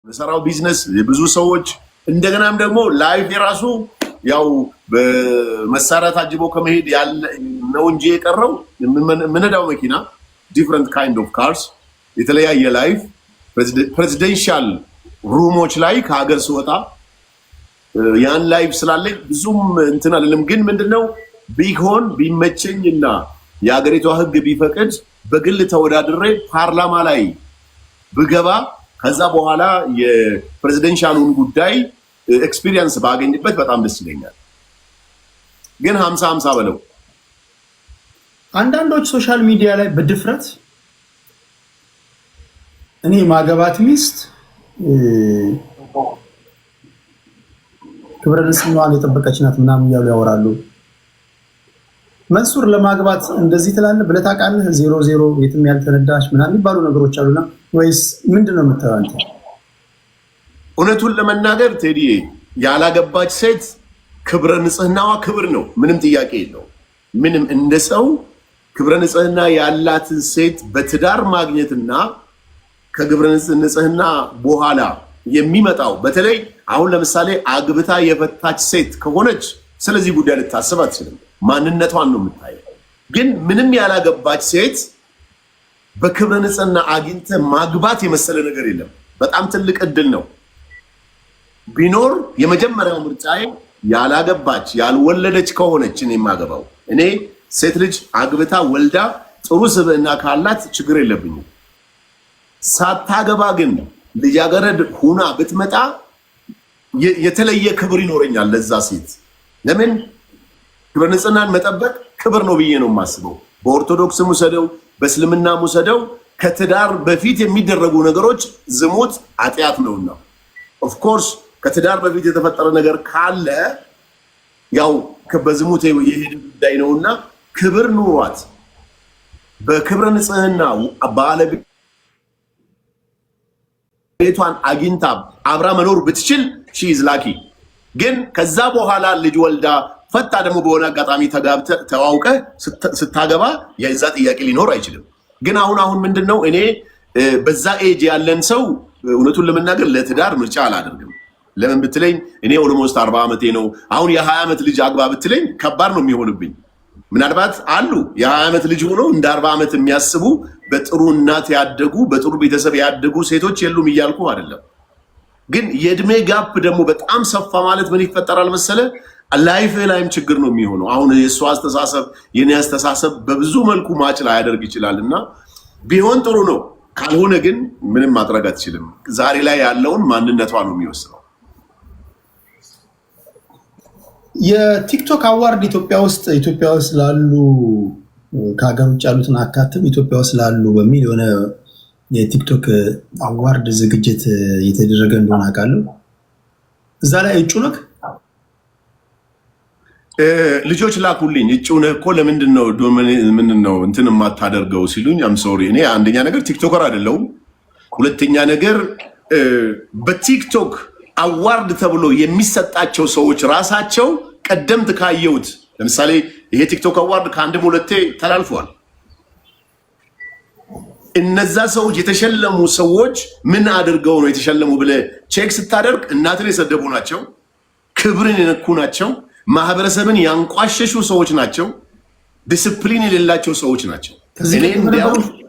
ለሰራው ቢዝነስ የብዙ ሰዎች እንደገናም ደግሞ ላይፍ የራሱ ያው በመሳሪያ ታጅቦ ከመሄድ ያለ ነው እንጂ የቀረው ምንዳው መኪና ዲፈረንት ካይንድ ኦፍ ካርስ የተለያየ ላይፍ ፕሬዚደንሻል ሩሞች ላይ ከሀገር ስወጣ ያን ላይፍ ስላለኝ ብዙም እንትን አይደለም። ግን ምንድነው ቢሆን ቢመቸኝና የሀገሪቷ ሕግ ቢፈቅድ በግል ተወዳድሬ ፓርላማ ላይ ብገባ ከዛ በኋላ የፕሬዚደንሻሉን ጉዳይ ኤክስፒሪየንስ ባገኝበት በጣም ደስ ይለኛል። ግን 50-50 በለው። አንዳንዶች ሶሻል ሚዲያ ላይ በድፍረት እኔ ማገባት ሚስት ክብረ ንጽህናዋን የጠበቀች ናት ምናምን እያሉ ያወራሉ። መንሱር ለማግባት እንደዚህ ትላለህ ብለህ ታውቃለህ? 00 የትም ያልተነዳሽ ምናምን የሚባሉ ነገሮች አሉና ወይስ ምንድነው የምታየው አንተ? እውነቱን ለመናገር ቴዲ ያላገባች ሴት ክብረ ንጽህናዋ ክብር ነው፣ ምንም ጥያቄ የለው። ምንም እንደ ሰው ክብረ ንጽህና ያላትን ሴት በትዳር ማግኘትና ከክብረ ንጽህና በኋላ የሚመጣው በተለይ አሁን ለምሳሌ አግብታ የፈታች ሴት ከሆነች ስለዚህ ጉዳይ ልታስብ አትችልም። ማንነቷን ነው የምታየው። ግን ምንም ያላገባች ሴት በክብረ ንጽህና አግኝተ ማግባት የመሰለ ነገር የለም። በጣም ትልቅ እድል ነው። ቢኖር የመጀመሪያው ምርጫዬ ያላገባች ያልወለደች ከሆነች እኔ የማገባው። እኔ ሴት ልጅ አግብታ ወልዳ ጥሩ ስብዕና ካላት ችግር የለብኝም። ሳታገባ ግን ልጃገረድ ሁና ብትመጣ የተለየ ክብር ይኖረኛል ለዛ ሴት። ለምን ክብረ ንጽህናን መጠበቅ ክብር ነው ብዬ ነው የማስበው። በኦርቶዶክስም ውሰደው በእስልምናም ውሰደው ከትዳር በፊት የሚደረጉ ነገሮች ዝሙት ኃጢአት ነውና ኦፍኮርስ ከትዳር በፊት የተፈጠረ ነገር ካለ ያው በዝሙት የሄደ ጉዳይ ነውና ክብር ኑሯት በክብረ ንጽህና ባለቤቷን አግኝታ አብራ መኖር ብትችል ሺ ኢዝ ላኪ። ግን ከዛ በኋላ ልጅ ወልዳ ፈታ ደግሞ በሆነ አጋጣሚ ተዋውቀ ስታገባ የዛ ጥያቄ ሊኖር አይችልም። ግን አሁን ምንድነው እኔ በዛ ኤጅ ያለን ሰው እውነቱን ለመናገር ለትዳር ምርጫ አላደርግም። ለምን ብትለኝ እኔ ኦልሞስት 40 ዓመቴ ነው። አሁን የ20 ዓመት ልጅ አግባ ብትለኝ ከባድ ነው የሚሆንብኝ። ምናልባት አሉ የ20 ዓመት ልጅ ሆኖ እንደ 40 ዓመት የሚያስቡ በጥሩ እናት ያደጉ በጥሩ ቤተሰብ ያደጉ ሴቶች የሉም እያልኩ አይደለም። ግን የእድሜ ጋፕ ደግሞ በጣም ሰፋ ማለት ምን ይፈጠራል መሰለ ላይፍ ላይም ችግር ነው የሚሆነው። አሁን የእሱ አስተሳሰብ የኔ አስተሳሰብ በብዙ መልኩ ማች ላያደርግ ይችላልና ቢሆን ጥሩ ነው። ካልሆነ ግን ምንም ማድረግ አትችልም። ዛሬ ላይ ያለውን ማንነቷ ነው የሚወስነው። የቲክቶክ አዋርድ ኢትዮጵያ ውስጥ ላሉ ከሀገር ውጭ ያሉትን አካትም ኢትዮጵያ ውስጥ ላሉ በሚል የሆነ የቲክቶክ አዋርድ ዝግጅት እየተደረገ እንደሆነ አውቃለሁ። እዛ ላይ እጩ ነህ? ልጆች ላኩልኝ። እጩ ነህ እኮ ለምንድን ነው እንትን የማታደርገው ሲሉኝ አም ሶሪ። እኔ አንደኛ ነገር ቲክቶከር አይደለሁም። ሁለተኛ ነገር በቲክቶክ አዋርድ ተብሎ የሚሰጣቸው ሰዎች ራሳቸው ቀደምት ካየሁት ለምሳሌ ይሄ ቲክቶክ አዋርድ ከአንድም ሁለቴ ተላልፏል። እነዛ ሰዎች የተሸለሙ ሰዎች ምን አድርገው ነው የተሸለሙ ብለህ ቼክ ስታደርግ እናትን የሰደቡ ናቸው፣ ክብርን የነኩ ናቸው፣ ማህበረሰብን ያንቋሸሹ ሰዎች ናቸው፣ ዲስፕሊን የሌላቸው ሰዎች ናቸው።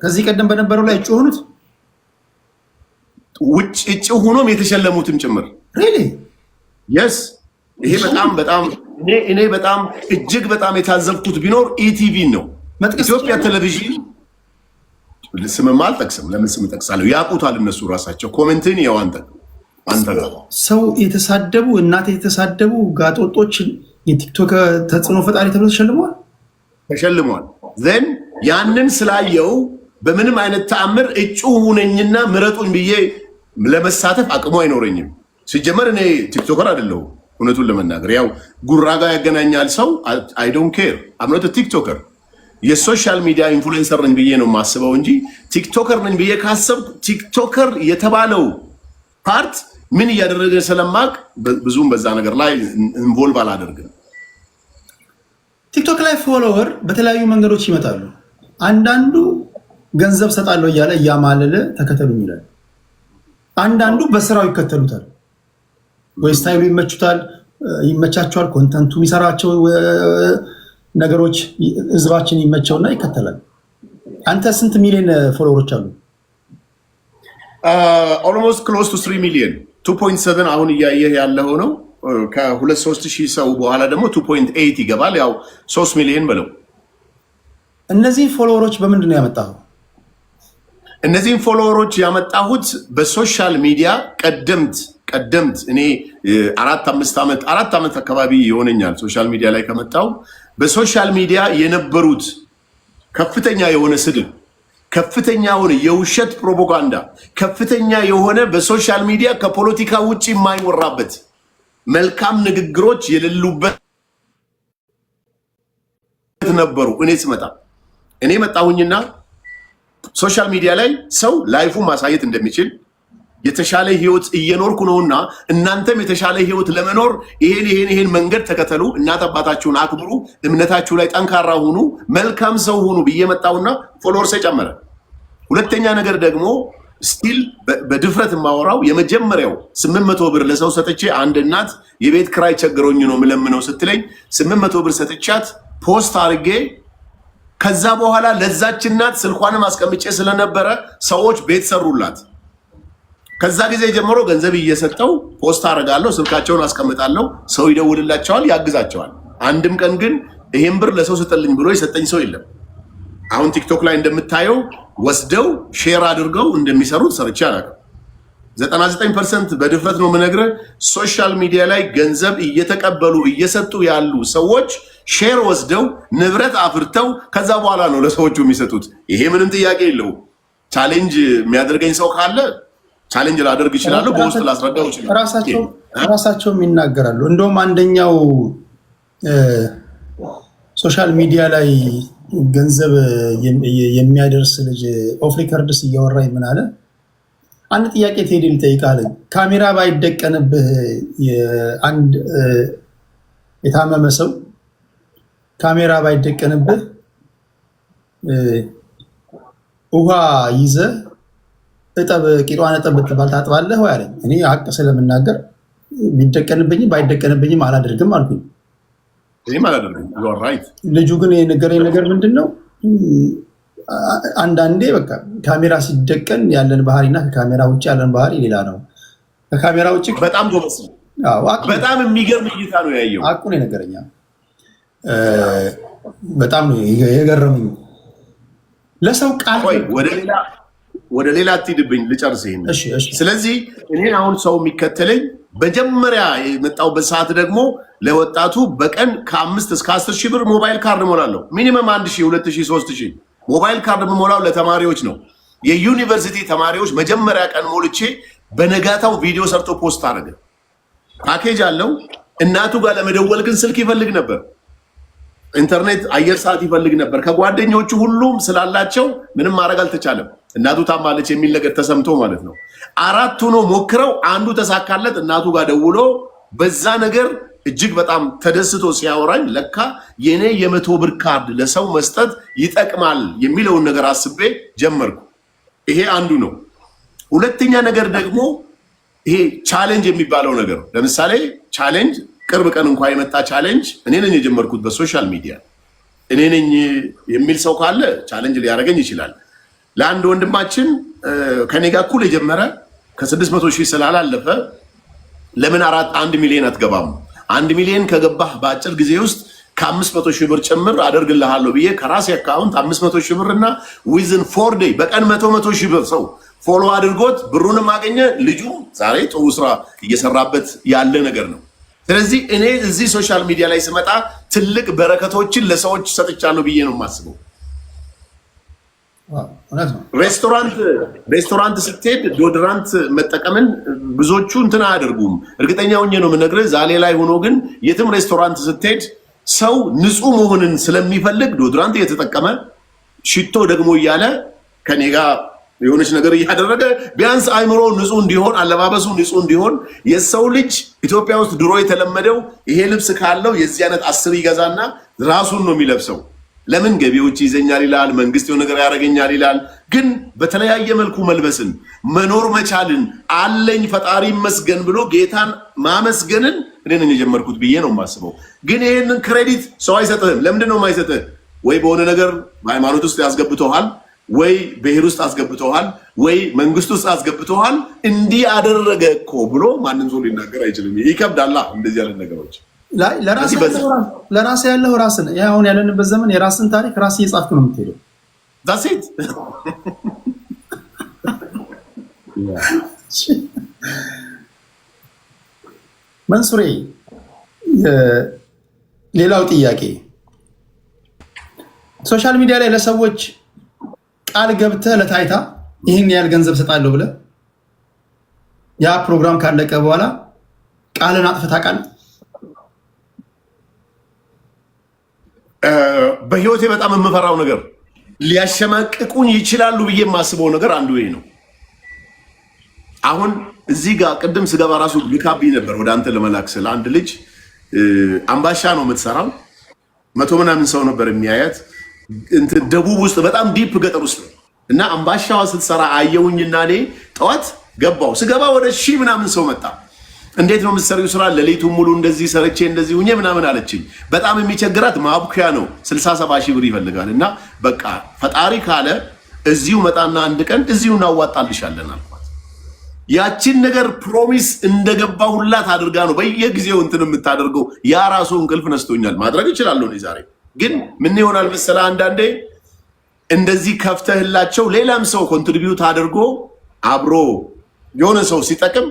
ከዚህ ቀደም በነበረው ላይ እጩ ሆኑት ውጭ እጩ ሆኖም የተሸለሙትም ጭምር የስ ይሄ በጣም እኔ በጣም እጅግ በጣም የታዘብኩት ቢኖር ኢቲቪ ነው። ኢትዮጵያ ቴሌቪዥን ስምም አልጠቅስም። ለምን ስም ጠቅሳለሁ? ያውቁታል እነሱ ራሳቸው። ኮሜንትን ያው አንተ ጋር ሰው የተሳደቡ እናት የተሳደቡ ጋጦጦችን የቲክቶክ ተጽዕኖ ፈጣሪ ተብሎ ተሸልመዋል። ዘን ያንን ስላየው በምንም አይነት ተአምር እጩ ሁነኝና ምረጡኝ ብዬ ለመሳተፍ አቅሙ አይኖረኝም። ሲጀመር እኔ ቲክቶከር አይደለሁም። እውነቱን ለመናገር ያው ጉራጋ ያገናኛል ሰው አይ ዶንት ኬር አምኖት ቲክቶከር የሶሻል ሚዲያ ኢንፍሉዌንሰር ነኝ ብዬ ነው የማስበው እንጂ ቲክቶከር ነኝ ብዬ ካሰብኩ ቲክቶከር የተባለው ፓርት ምን እያደረገ ስለማቅ ብዙም በዛ ነገር ላይ ኢንቮልቭ አላደርግም። ቲክቶክ ላይ ፎሎወር በተለያዩ መንገዶች ይመጣሉ። አንዳንዱ ገንዘብ ሰጣለሁ እያለ እያማለለ ተከተሉኝ ይላል። አንዳንዱ በስራው ይከተሉታል ወይ ስታይሉ ይመቻቸዋል ኮንተንቱ የሚሰራቸው ነገሮች ህዝባችን ይመቸውና ይከተላል። አንተ ስንት ሚሊዮን ፎሎወሮች አሉ? ኦልሞስት ክሎዝ ቱ 3 ሚሊዮን 2.7 አሁን እያየህ ያለው ነው። ከ2-3 ሺህ ሰው በኋላ ደግሞ 2.8 ይገባል። ያው 3 ሚሊዮን በለው። እነዚህ ፎሎወሮች በምንድን ነው ያመጣኸው? እነዚህን ፎሎወሮች ያመጣሁት በሶሻል ሚዲያ ቀደምት እኔ 4 ዓመት አካባቢ ይሆነኛል ሶሻል ሚዲያ ላይ ከመጣሁ። በሶሻል ሚዲያ የነበሩት ከፍተኛ የሆነ ስድብ፣ ከፍተኛ የሆነ የውሸት ፕሮፓጋንዳ፣ ከፍተኛ የሆነ በሶሻል ሚዲያ ከፖለቲካ ውጭ የማይወራበት መልካም ንግግሮች የሌሉበት ነበሩ። እኔ መጣሁኝና ሶሻል ሚዲያ ላይ ሰው ላይፉ ማሳየት እንደሚችል የተሻለ ህይወት እየኖርኩ ነውና እናንተም የተሻለ ህይወት ለመኖር ይሄን መንገድ ተከተሉ፣ እናት አባታችሁን አክብሩ፣ እምነታችሁ ላይ ጠንካራ ሁኑ፣ መልካም ሰው ሁኑ ብዬ መጣሁና ፎሎወርስ ጨመረ። ሁለተኛ ነገር ደግሞ ስቲል በድፍረት የማወራው የመጀመሪያው 800 ብር ለሰው ሰጥቼ አንድ እናት የቤት ክራይ ቸግሮኝ ነው ምለምነው ስትለኝ 800 ብር ሰጥቻት ፖስት አድርጌ ከዛ በኋላ ለዛች እናት ስልኳንም አስቀምጬ ስለነበረ ሰዎች ቤት ሰሩላት። ከዛ ጊዜ ጀምሮ ገንዘብ እየሰጠው ፖስት አደርጋለሁ፣ ስልካቸውን አስቀምጣለሁ፣ ሰው ይደውልላቸዋል፣ ያግዛቸዋል። አንድም ቀን ግን ይሄን ብር ለሰው ስጥልኝ ብሎ የሰጠኝ ሰው የለም። አሁን ቲክቶክ ላይ እንደምታየው ወስደው ሼር አድርገው እንደሚሰሩት ሰርቼ አላውቅም። 99% በድፍረት ነው የምነግርህ። ሶሻል ሚዲያ ላይ ገንዘብ እየተቀበሉ እየሰጡ ያሉ ሰዎች ሼር ወስደው ንብረት አፍርተው ከዛ በኋላ ነው ለሰዎቹ የሚሰጡት። ይሄ ምንም ጥያቄ የለው። ቻሌንጅ የሚያደርገኝ ሰው ካለ ቻሌንጅ ላደርግ ይችላለሁ፣ በውስጥ ላስረዳው ይችላል። ራሳቸውም ይናገራሉ። እንደውም አንደኛው ሶሻል ሚዲያ ላይ ገንዘብ የሚያደርስ ልጅ ኦፍ ሪከርድስ እያወራኝ ምን አለ፣ አንድ ጥያቄ ቴዲ ልጠይቅህ። ካሜራ ባይደቀንብህ አንድ የታመመ ሰው ካሜራ ባይደቀንብህ ውሃ ይዘህ ቂጧን እጠብ ብትባል ታጥባለህ ወይ አለኝ። እኔ ሀቅ ስለምናገር ቢደቀንብኝም ባይደቀንብኝም አላደርግም አልኩኝ። ልጁ ግን የነገረኝ ነገር ምንድን ነው? አንዳንዴ በቃ ካሜራ ሲደቀን ያለን ባህሪና ከካሜራ ውጭ ያለን ባህሪ ሌላ ነው። ከካሜራ ውጭ በጣም ጎበዝ፣ በጣም የሚገርም እይታ ነው ያየው። ሀቁን የነገረኛ በጣም ነው የገረመኝ። ለሰው ቃል ወደ ሌላ አትሂድብኝ፣ ልጨርስ ይሄን። ስለዚህ እኔ አሁን ሰው የሚከተለኝ መጀመሪያ የመጣሁበት ሰዓት ደግሞ ለወጣቱ በቀን ከ5 እስከ 10 ሺህ ብር ሞባይል ካርድ ሞላለሁ። ሚኒመም 1000፣ 2000፣ 3000 ሞባይል ካርድ የምሞላው ለተማሪዎች ነው። የዩኒቨርሲቲ ተማሪዎች መጀመሪያ ቀን ሞልቼ በነጋታው ቪዲዮ ሰርቶ ፖስት አደረገ። ፓኬጅ አለው። እናቱ ጋር ለመደወል ግን ስልክ ይፈልግ ነበር፣ ኢንተርኔት አየር ሰዓት ይፈልግ ነበር። ከጓደኞቹ ሁሉም ስላላቸው ምንም ማድረግ አልተቻለም። እናቱ ታማለች የሚል ነገር ተሰምቶ ማለት ነው። 4 ሆኖ ሞክረው አንዱ ተሳካለት። እናቱ ጋር ደውሎ በዛ ነገር እጅግ በጣም ተደስቶ ሲያወራኝ ለካ የኔ የ100 ብር ካርድ ለሰው መስጠት ይጠቅማል የሚለውን ነገር አስቤ ጀመርኩ። ይሄ አንዱ ነው። ሁለተኛ ነገር ደግሞ ይሄ ቻሌንጅ የሚባለው ነገር፣ ለምሳሌ ቻሌንጅ ቅርብ ቀን እንኳን የመጣ ቻሌንጅ እኔ ነኝ የጀመርኩት በሶሻል ሚዲያ። እኔ ነኝ የሚል ሰው ካለ ቻሌንጅ ሊያደርገኝ ይችላል። ለአንድ ወንድማችን ከኔ ጋር እኩል የጀመረ ከ600 ሺህ ስላላለፈ ለምን 1 ሚሊዮን አትገባም? 1 ሚሊዮን ከገባህ በአጭር ጊዜ ውስጥ ከ500 ሺህ ብር ጭምር አደርግልሃለሁ ብዬ ከራሴ አካውንት 500 ሺህ ብር እና ዊዝን 4 ዴይ በቀን 100 ሺህ ብር ሰው ፎሎ አድርጎት ብሩንም አገኘ። ልጁ ዛሬ ጥሩ ስራ እየሰራበት ያለ ነገር ነው። ስለዚህ እኔ እዚህ ሶሻል ሚዲያ ላይ ስመጣ ትልቅ በረከቶችን ለሰዎች ሰጥቻለሁ ብዬ ነው የማስበው። ሬስቶራንት ስትሄድ ዶድራንት መጠቀምን ብዙዎቹ እንትን አያደርጉም። እርግጠኛ ሆኜ ነው የምነግርህ። ዛሌ ላይ ሆኖ ግን የትም ሬስቶራንት ስትሄድ ሰው ንጹህ መሆንን ስለሚፈልግ ዶድራንት እየተጠቀመ ሽቶ ደግሞ እያለ ከኔ ጋር የሆነች ነገር እያደረገ ቢያንስ አይምሮ ንጹህ እንዲሆን፣ አለባበሱ ንጹህ እንዲሆን። የሰው ልጅ ኢትዮጵያ ውስጥ ድሮ የተለመደው ይሄ ልብስ ካለው የዚህ አይነት 10 ይገዛና ራሱን ነው የሚለብሰው። ለምን ገቢዎች ይዘኛል ይላል፣ መንግስት የሆነ ነገር ያደርገኛል ይላል። ግን በተለያየ መልኩ መልበስን መኖር መቻልን አለኝ ፈጣሪ ይመስገን ብሎ ጌታን ማመስገንን እኔ ነኝ የጀመርኩት ብዬ ነው የማስበው። ግን ይህንን ክሬዲት ሰው አይሰጥህም። ለምንድን ነው የማይሰጥህ? ወይ በሆነ ነገር በሃይማኖት ውስጥ ያስገብተዋል፣ ወይ ብሔር ውስጥ አስገብተዋል፣ ወይ መንግስት ውስጥ አስገብተዋል። እንዲህ አደረገ እኮ ብሎ ማንም ሰው ሊናገር አይችልም። ይከብዳላ እንደዚህ ያለ ነገሮች። ለራስ ያለው ራስን አሁን ያለንበት ዘመን የራስን ታሪክ ራስ እየጻፍክ ነው የምትሄደው። ዳሴት መንሱሬ፣ ሌላው ጥያቄ ሶሻል ሚዲያ ላይ ለሰዎች ቃል ገብተህ ለታይታ ይህን ያህል ገንዘብ ሰጣለሁ ብለህ ያ ፕሮግራም ካለቀ በኋላ ቃልን አጥፍተህ ታውቃለህ? በህይወቴ በጣም የምፈራው ነገር ሊያሸማቅቁኝ ይችላሉ ብዬ የማስበው ነገር አንዱ ይሄ ነው። አሁን እዚህ ጋር ቅድም ስገባ ራሱ ልካብኝ ነበር ወደ አንተ ለመላክ ስለ አንድ ልጅ አምባሻ ነው የምትሰራው። 100 ምናምን ሰው ነበር የሚያያት ደቡብ ውስጥ በጣም ዲፕ ገጠር ውስጥ ነው። እና አምባሻዋ ስትሰራ አየውኝና እኔ ጠዋት ገባው። ስገባ ወደ 1000 ምናምን ሰው መጣ። እንዴት ነው የምትሰሪው ስራ? ሌሊቱን ሙሉ እንደዚህ ሰርቼ እንደዚህ ሁኜ ምናምን አለችኝ። በጣም የሚቸግራት ማብኩያ ነው፣ 60-70 ሺህ ብር ይፈልጋል። እና በቃ ፈጣሪ ካለ እዚሁ መጣና አንድ ቀን እዚሁ እናዋጣልሻለን አልኳት። ያቺን ነገር ፕሮሚስ እንደገባሁላት አድርጋ ነው በየጊዜው እንትን የምታደርገው። ያ ራሱ እንቅልፍ ነስቶኛል። ማድረግ እችላለሁ እኔ ዛሬ። ግን ምን ይሆናል መሰለህ፣ አንዳንዴ እንደዚህ ከፍተህላቸው ሌላም ሰው ኮንትሪቢዩት አድርጎ አብሮ የሆነ ሰው ሲጠቅም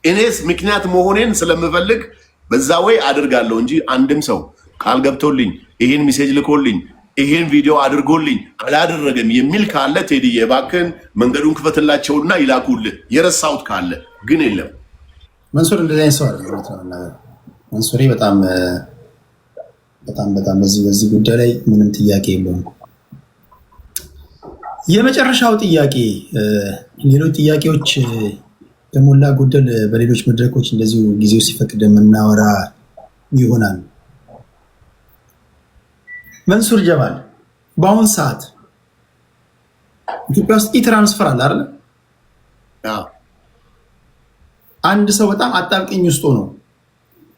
እኔስ ምክንያት መሆኔን ስለምፈልግ በዛ ወይ አድርጋለሁ እንጂ አንድም ሰው ቃል ገብቶልኝ ይሄን ሜሴጅ ልኮልኝ ይሄን ቪዲዮ አድርጎልኝ አላደረገም የሚል ካለ ቴዲዬ እባክህን መንገዱን ክፈትላቸውና ይላኩልህ። የረሳሁት ካለ ግን የለም። መንሱር እንደዚህ አይነት ሰው አይደለም። መንሱሬ በጣም በዚህ ጉዳይ ላይ ምንም ጥያቄ የለውም። የመጨረሻው ጥያቄ፣ ሌሎች ጥያቄዎች በሞላ ጎደል በሌሎች መድረኮች እንደዚሁ ጊዜው ሲፈቅድ የምናወራ ይሆናል። መንሱር ጀማል በአሁን ሰዓት ኢትዮጵያ ውስጥ ኢትራንስፈር አለ አይደል? አንድ ሰው በጣም አጣብቂኝ ውስጥ ነው።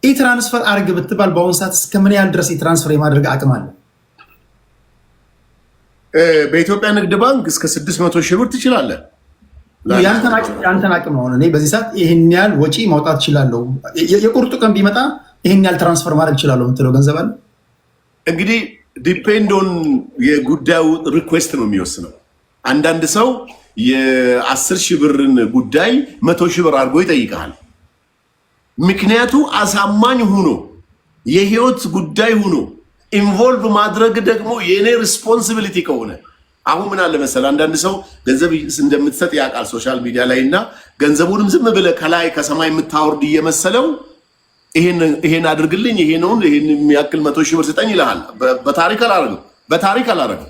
ኢትራንስፈር አድርግ ብትባል በአሁን ሰዓት እስከ ምን ያህል ድረስ ኢትራንስፈር የማድረግ አቅም አለ? በኢትዮጵያ ንግድ ባንክ እስከ 600 ሺህ ብር ትችላለህ። ያንተን አቅም ነው። እኔ በዚህ ሰዓት ይሄን ያህል ወጪ ማውጣት እችላለሁ፣ የቁርጡ ቀን ቢመጣ ይሄን ያህል ትራንስፈር ማድረግ እችላለሁ የምትለው ገንዘብ አለ? እንግዲህ ዲፔንድ ኦን የጉዳዩ ሪኩዌስት ነው የሚወስነው። አንዳንድ ሰው የ10 ሺህ ብርን ጉዳይ 100 ሺህ ብር አድርጎ ይጠይቃል። ምክንያቱ አሳማኝ ሆኖ የህይወት ጉዳይ ሆኖ ኢንቮልቭ ማድረግ ደግሞ የኔ ሪስፖንሲቢሊቲ ከሆነ አሁን ምን አለ መሰለህ፣ አንዳንድ ሰው ገንዘብ እንደምትሰጥ ያውቃል ሶሻል ሚዲያ ላይ እና ገንዘቡንም ዝም ብለህ ከላይ ከሰማይ የምታወርድ እየመሰለው ይሄን አድርግልኝ ይሄን የሚያክል 100 ሺህ ብር ስጠኝ ይልሃል። በታሪክ አላረግም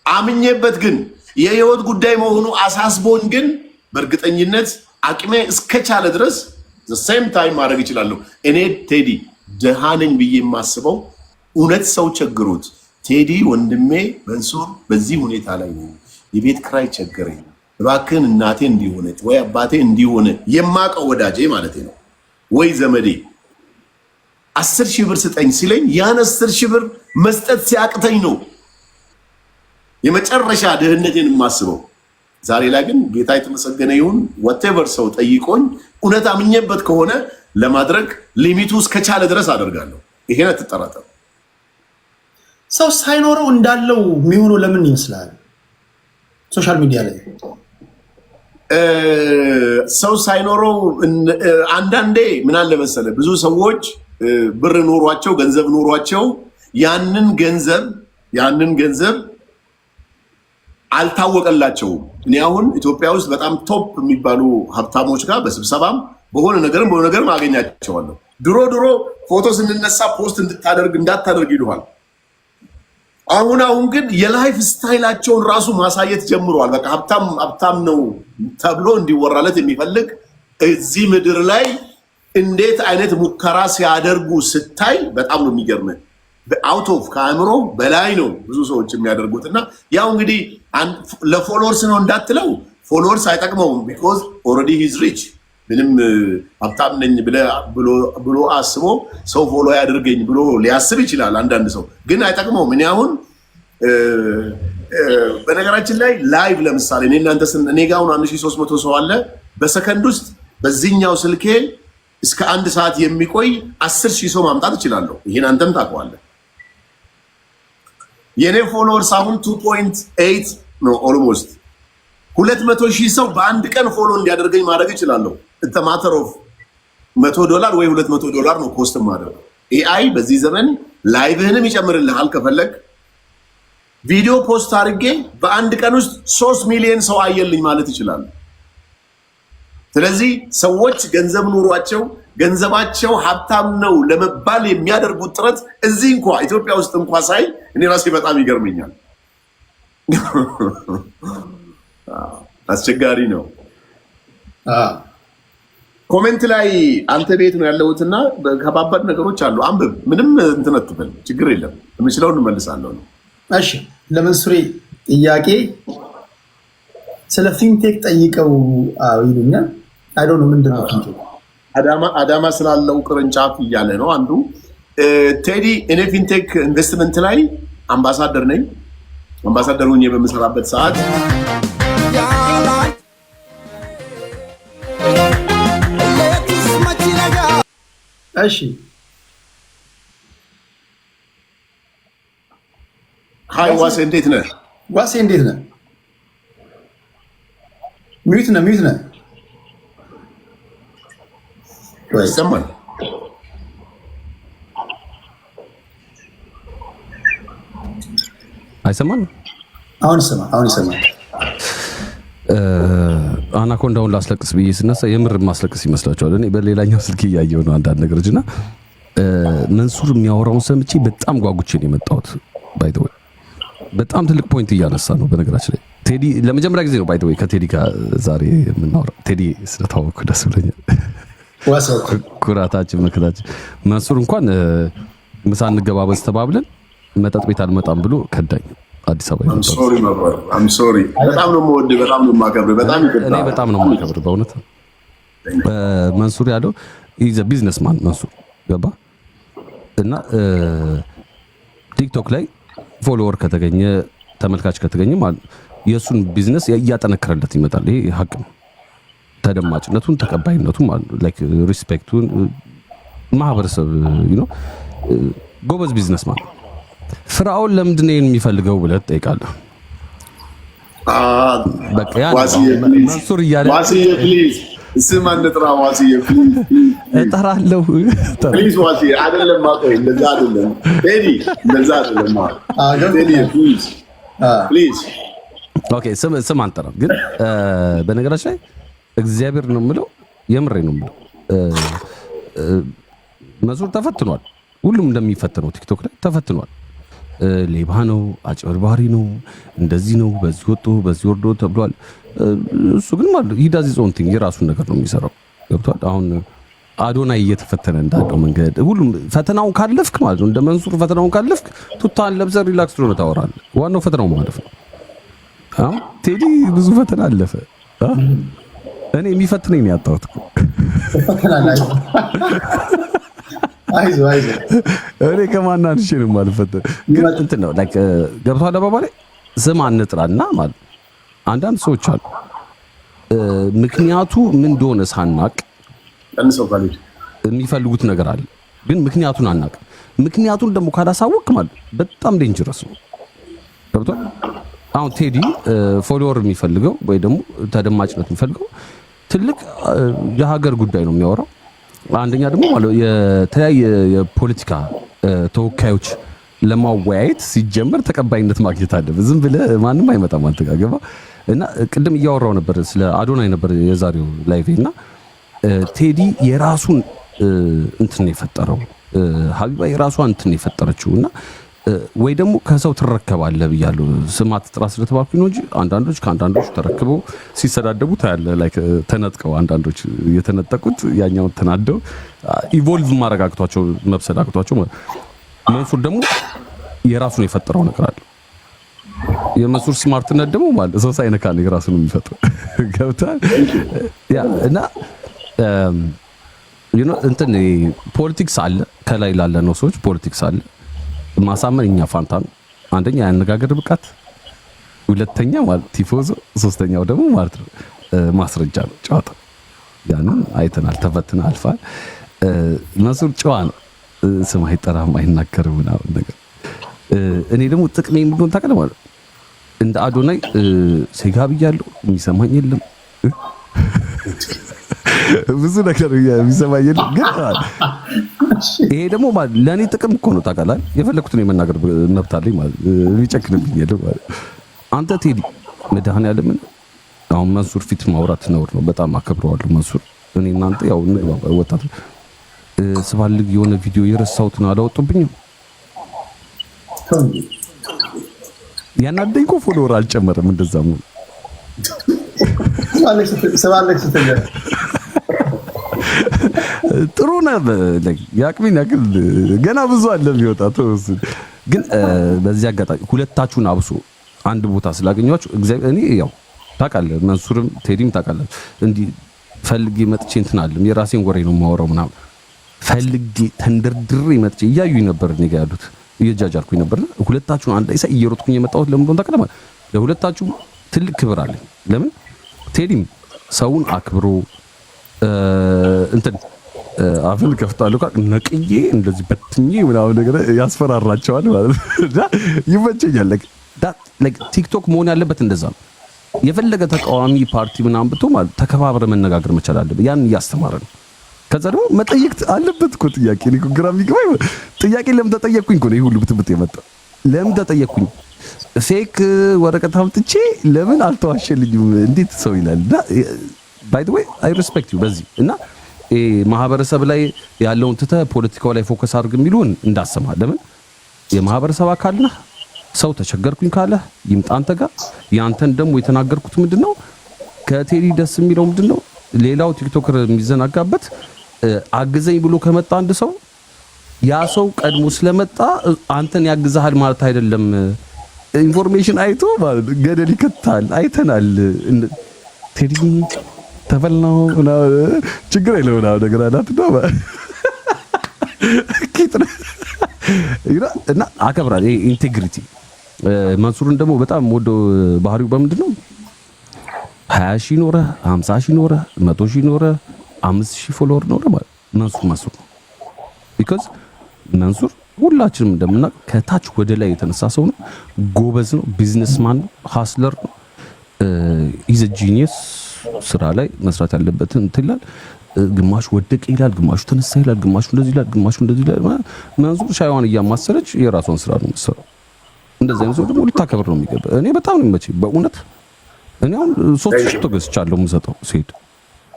አምኜበት ግን የህይወት ጉዳይ መሆኑ አሳስቦኝ ግን በእርግጠኝነት አቅሜ እስከቻለ ድረስ ሴም ታይም ማድረግ ይችላለሁ። እኔ ቴዲ ደሃ ነኝ ብዬ የማስበው እውነት ሰው ቸግሮት ቴዲ ወንድሜ መንሱር በዚህ ሁኔታ ላይ ነው፣ የቤት ክራይ ቸገረኝ፣ እባክህን እናቴ እንዲሆነች ወይ አባቴ እንዲሆነ የማውቀው ወዳጄ ማለት ነው ወይ ዘመዴ 10 ሺህ ብር ስጠኝ ሲለኝ ያን 10 ሺህ ብር መስጠት ሲያቅተኝ ነው የመጨረሻ ድህነቴን የማስበው። ዛሬ ላይ ግን ጌታ የተመሰገነ ይሁን whatever ሰው ጠይቆኝ እውነት አምኜበት ከሆነ ለማድረግ ሊሚቱ እስከቻለ ድረስ አደርጋለሁ። ይሄን አትጠራጠሩ። ሰው ሳይኖረው እንዳለው የሚሆነው ለምን ይመስላል? ሶሻል ሚዲያ ላይ ሰው ሳይኖረው አንዳንዴ ምን አለ መሰለህ፣ ብዙ ሰዎች ብር ኖሯቸው ገንዘብ ኖሯቸው ያንን ገንዘብ አልታወቀላቸውም። እኔ አሁን ኢትዮጵያ ውስጥ በጣም ቶፕ የሚባሉ ሀብታሞች ጋር በስብሰባም በሆነ ነገርም አገኛቸዋለሁ። ድሮ ፎቶ ስንነሳ ፖስት እንዳታደርግ ይሉሃል። አሁን ግን የላይፍ ስታይላቸውን ራሱ ማሳየት ጀምረዋል። በቃ ሀብታም ነው ተብሎ እንዲወራለት የሚፈልግ እዚህ ምድር ላይ እንዴት አይነት ሙከራ ሲያደርጉ ስታይ በጣም ነው የሚገርምህ። አውት ኦፍ ከአእምሮ በላይ ነው ብዙ ሰዎች የሚያደርጉት። እና ያው እንግዲህ ለፎሎወርስ ነው እንዳትለው፣ ፎሎወርስ አይጠቅመውም። ቢኮዝ ኦልሬዲ ሂዝ ሪች ምንም ሀብታም ነኝ ብሎ አስቦ ሰው ፎሎ ያድርገኝ ብሎ ሊያስብ ይችላል። አንዳንድ ሰው ግን አይጠቅመውም። እኔ አሁን በነገራችን ላይ ላይቭ ለምሳሌ እኔ ጋር አሁን 1300 ሰው አለ። በሰከንድ ውስጥ በዚህኛው ስልኬ እስከ 1 ሰዓት የሚቆይ 10,000 ሰው ማምጣት እችላለሁ። ይሄን አንተም ታውቀዋለህ። የኔ ፎሎወርስ አሁን 2.8 ነው። ኦልሞስት 200,000 ሰው በአንድ ቀን ፎሎ እንዲያደርገኝ ማድረግ እችላለሁ። እንተ ማተር ኦፍ $100 ወይ $200 ነው ኮስት ማድረግ። ኤአይ በዚህ ዘመን ላይቭህንም ይጨምርልሃል። ከፈለግ ቪዲዮ ፖስት አድርጌ በአንድ ቀን ውስጥ 3 ሚሊዮን ሰው አየልኝ ማለት ይችላል። ስለዚህ ሰዎች ገንዘብ ኑሯቸው ገንዘባቸው ሀብታም ነው ለመባል የሚያደርጉት ጥረት እዚህ እንኳ ኢትዮጵያ ውስጥ እንኳ ሳይ እኔ ራሴ በጣም ይገርመኛል። አስቸጋሪ ነው። ኮሜንት ላይ አንተ ቤት ነው ያለሁትና ከባባድ ነገሮች አሉ። አንብብ፣ ምንም እንትን አትበል፣ ችግር የለም። የምችለውን እንመልሳለሁ ነው። እሺ፣ ለመንሱሬ ጥያቄ ስለ ፊንቴክ ጠይቀው ይሉኛል። አይ ዶንት ኖ ምንድን ነው ፊንቴክ? አዳማ ስላለው ቅርንጫፍ እያለ ነው አንዱ። ቴዲ፣ እኔ ፊንቴክ ኢንቨስትመንት ላይ አምባሳደር ነኝ። አምባሳደር ሆኜ በምሰራበት ሰዓት እሺ፣ ሃይ ዋሴ፣ እንዴት ነህ? ዋሴ እንዴት ነህ? ሚዩት ነህ። ይሰማል? አይሰማም? አሁን ይሰማል። አናኮንዳውን ላስለቅስ ብዬ ስነሳ የምር ማስለቅስ ይመስላችኋል? እኔ በሌላኛው ስልክ እያየሁ ነው አንዳንድ ነገሮች እና መንሱር የሚያወራውን ሰምቼ በጣም ጓጉቼ ነው የመጣሁት። ባይ ዘ ወይ በጣም ትልቅ ፖይንት እያነሳ ነው። በነገራችን ላይ ቴዲ ለመጀመሪያ ጊዜ ነው ባይ ዘ ወይ ከቴዲ ጋር ዛሬ የምናወራው። ቴዲ ስለታወቅኩ ደስ ብሎኛል። ኩራታችን መከታችን። መንሱር እንኳን ምሳ እንገባበዝ ተባብለን መጠጥ ቤት አልመጣም ብሎ ከዳኝ። አዲስ አበባ I'm sorry በጣም ነው የምወድህ፣ በጣም ነው የማከብርህ። እኔ በጣም ነው የማከብርህ በእውነት። መንሱር ያለው ኢዝ አ ቢዝነስማን መንሱር ገባ እና ቲክቶክ ላይ ፎሎወር ከተገኘ ተመልካች ከተገኘ ማለት የእሱን ቢዝነስ እያጠነከረለት ይመጣል። ይሄ ሀቅ ነው። ተደማጭነቱን ተቀባይነቱን ማለት ላይክ ሪስፔክቱን ማህበረሰብ ጎበዝ ቢዝነስማን። ፍራኦል ለምንድን ነው የሚፈልገው ብለህ ትጠይቃለህ። በቃ ያ መንሱር እያለ ዋሲዬ ፕሊዝ ስም አንጥራ። ዋሲዬ ፕሊዝ እጠራለሁ። ፕሊዝ ዋሲዬ አይደለም ማቆይ፣ እንደዛ አይደለም ቴዲ፣ እንደዛ አይደለም ቴዲ ፕሊዝ። ኦኬ ስም አንጠራም፣ ግን በነገራችን ላይ እግዚአብሔር ነው የምለው፣ የምሬ ነው የምለው። መንሱር ተፈትኗል። ሁሉም እንደሚፈተነው ቲክቶክ ላይ ተፈትኗል። ሌባ ነው፣ አጭበርባሪ ነው፣ እንደዚህ ነው፣ በዚህ ወጥቶ በዚህ ወርዶ ተብሏል። እሱ ግን ማለት ሂዳዚ ዞንቲንግ የራሱን ነገር ነው የሚሰራው። ገብቷል። አሁን አዶናይ እየተፈተነ እንዳለው መንገድ ሁሉም ፈተናውን ካለፍክ ማለት ነው። እንደ መንሱር ፈተናውን ካለፍክ ቱታን ለብሰህ ሪላክስ ሆነ ታወራለህ። ዋናው ፈተናው ማለፍ ነው። ቴዲ ብዙ ፈተና አለፈ። እኔ የሚፈትነኝ ነው ያጣሁት እኮ አይዞህ እኔ ከማን አንሼ ነው የማልፈተን። ግን እንትን ነው ላይክ ገብቶሃል አባባሌ። ስም አንጥራና ማለት አንዳንድ ሰዎች አሉ ምክንያቱ ምን እንደሆነ ሳናቅ የሚፈልጉት ነገር አለ፣ ግን ምክንያቱን አናቅ። ምክንያቱን ደግሞ ካላሳወቅ ማለት በጣም ዴንጀረስ ነው። ገብቶሃል። አሁን ቴዲ ፎሎወር የሚፈልገው ወይ ደግሞ ተደማጭነት የሚፈልገው ትልቅ የሀገር ጉዳይ ነው የሚያወራው። አንደኛ ደግሞ ማለት የተለያየ የፖለቲካ ተወካዮች ለማወያየት ሲጀመር ተቀባይነት ማግኘት አለበት። ዝም ብለህ ማንም አይመጣም አንተ ጋር ገባ። እና ቅድም እያወራው ነበር ስለ አዶናይ ነበር የዛሬው ላይቭ እና ቴዲ የራሱን እንትን የፈጠረው ሀቢባ የራሷን እንትን የፈጠረችው እና ወይ ደግሞ ከሰው ትረከባለህ ብያለሁ። ስማት ጥራ ስለተባልኩኝ ነው እንጂ አንዳንዶች ከአንዳንዶች ተረክበው ሲሰዳደቡ ታያለህ። ላይክ ተነጥቀው አንዳንዶች የተነጠቁት ያኛውን ተናደው ኢቮልቭ ማረጋግቷቸው መብሰል አቅቷቸው መንሱር ደግሞ የራሱን የፈጠረው ነገር አለ። የመንሱር ስማርትነት ደግሞ ማለት ሰው ሳይነካ ነው የራሱን የሚፈጥረው ገብቷል። ያ እና እንትን ፖለቲክስ አለ ከላይ ላለ ነው ሰዎች ፖለቲክስ አለ። ማሳመን እኛ ፋንታ ነው። አንደኛ ያነጋገር ብቃት፣ ሁለተኛ ማለት ቲፎዞ፣ ሶስተኛው ደግሞ ማለት ነው ማስረጃ ነው ጨዋታ። ያንን አይተናል፣ ተፈትነን አልፋል። መንሱር ጨዋ ነው፣ ስም አይጠራም፣ አይናገርም ምናምን ነገር። እኔ ደግሞ ጥቅሜ ምንድነው ታውቃለህ ማለት እንደ አዶናይ ሴጋ ብያለሁ፣ የሚሰማኝ የለም ብዙ ነገር የሚሰማኝ የለም። ግን ይሄ ደግሞ ማለት ለኔ ጥቅም እኮ ነው ታውቃለህ። የፈለኩትን የመናገር መብት አለኝ ማለት ሊጨክንብኝ የለም ማለት። አንተ ቴዲ መድኃኒዓለም አሁን መንሱር ፊት ማውራት ነውር ነው። በጣም አከብረዋለሁ መንሱር። እኔ እናንተ ያው ወጣት ስባልግ የሆነ ቪዲዮ የረሳሁትን አላወጡብኝም። ያናደኝ እኮ ፎሎወር አልጨመረም። እንደዛም ነው ጥሩ ነው። ያቅሚን ያክል ገና ብዙ አለ የሚወጣ ተወስድ። ግን በዚህ አጋጣሚ ሁለታችሁን አብሶ አንድ ቦታ ስላገኛችሁ እግዚአብሔር እኔ ያው ታውቃለህ፣ መንሱርም ቴዲም ታውቃለህ፣ እንዲህ ፈልጌ መጥቼ እንትን አለም የራሴን ወሬ ነው የማወራው ምናምን ፈልጌ ተንደርድሬ መጥቼ እያዩኝ ነበር እኔ ጋር ያሉት እየጃጃልኩኝ ነበርና ሁለታችሁን አንድ ላይ ሳይ እየሮጥኩኝ የመጣሁት ለምን እንደሆነ ታውቃለህ። ለሁለታችሁ ትልቅ ክብር አለኝ። ለምን ቴዲም ሰውን አክብሮ እንትን አፍን ከፍታለሁ ነቅዬ እንደዚህ በትኜ ምናምን ነገር ያስፈራራቸዋል ማለት ነው። ይመቸኛል። ላይክ ቲክቶክ መሆን ያለበት እንደዛ ነው። የፈለገ ተቃዋሚ ፓርቲ ምናምን ብቶ ማለት ተከባብረ መነጋገር መቻል አለበት። ያን እያስተማረ ነው። ከዛ ደግሞ መጠየቅ አለበት እኮ ጥያቄ። እኔ እኮ ግራ የሚገባኝ ጥያቄ ለምን ተጠየቅኩኝ እኮ ነው ይሄ ሁሉ ብጥብጥ የመጣው። ለምን ተጠየቅኩኝ? ፌክ ወረቀት አምጥቼ ለምን አልተዋሸልኝም? እንዴት ሰው ይላል? ባይ ዘ ዌይ አይ ሪስፔክት ዩ በዚህ እና ማህበረሰብ ላይ ያለውን ትተ ፖለቲካው ላይ ፎከስ አድርግ የሚሉን እንዳሰማ። ለምን የማህበረሰብ አካል ነህ። ሰው ተቸገርኩኝ ካለ ይምጣ አንተ ጋር። ያንተን ደግሞ የተናገርኩት ምንድነው ከቴዲ ደስ የሚለው ምንድነው ሌላው ቲክቶከር የሚዘናጋበት አግዘኝ ብሎ ከመጣ አንድ ሰው ያ ሰው ቀድሞ ስለመጣ አንተን ያግዛሃል ማለት አይደለም። ኢንፎርሜሽን አይቶ ማለት ገደል ይከታል። አይተናል። ቴዲ ተበላው ችግር የለው ነገር አላት ነው እና አከብራለሁ። ይሄ ኢንቴግሪቲ መንሱርን ደግሞ በጣም ወዶ ባህሪው በምንድነው 20 ሺህ ኖረ 50 ሺህ ኖረ 100 ሺህ ኖረ 5 ሺህ ፎሎወር ኖረ ማለት መንሱር ነው። ቢኮዝ መንሱር ሁላችንም እንደምናውቅ ከታች ወደ ላይ የተነሳ ሰው ነው። ጎበዝ ነው። ቢዝነስማን ነው። ሃስለር ነው። ኢዝ ጂኒየስ። ስራ ላይ መስራት ያለበትን እንትላል። ግማሹ ወደቀ ይላል፣ ግማሹ ተነሳ ይላል፣ ግማሹ እንደዚህ ይላል፣ ግማሹ እንደዚህ ይላል። መንሱር ሻይዋን እያማሰለች የራሷን ስራ ነው የምትሰራው። እንደዚህ አይነት ሰው ደግሞ ልታከብር ነው የሚገባ። እኔ በጣም ነው የሚመቸኝ በእውነት። እኔ አሁን 3 ሽቶ ገዝቻለሁ የምሰጠው ሴት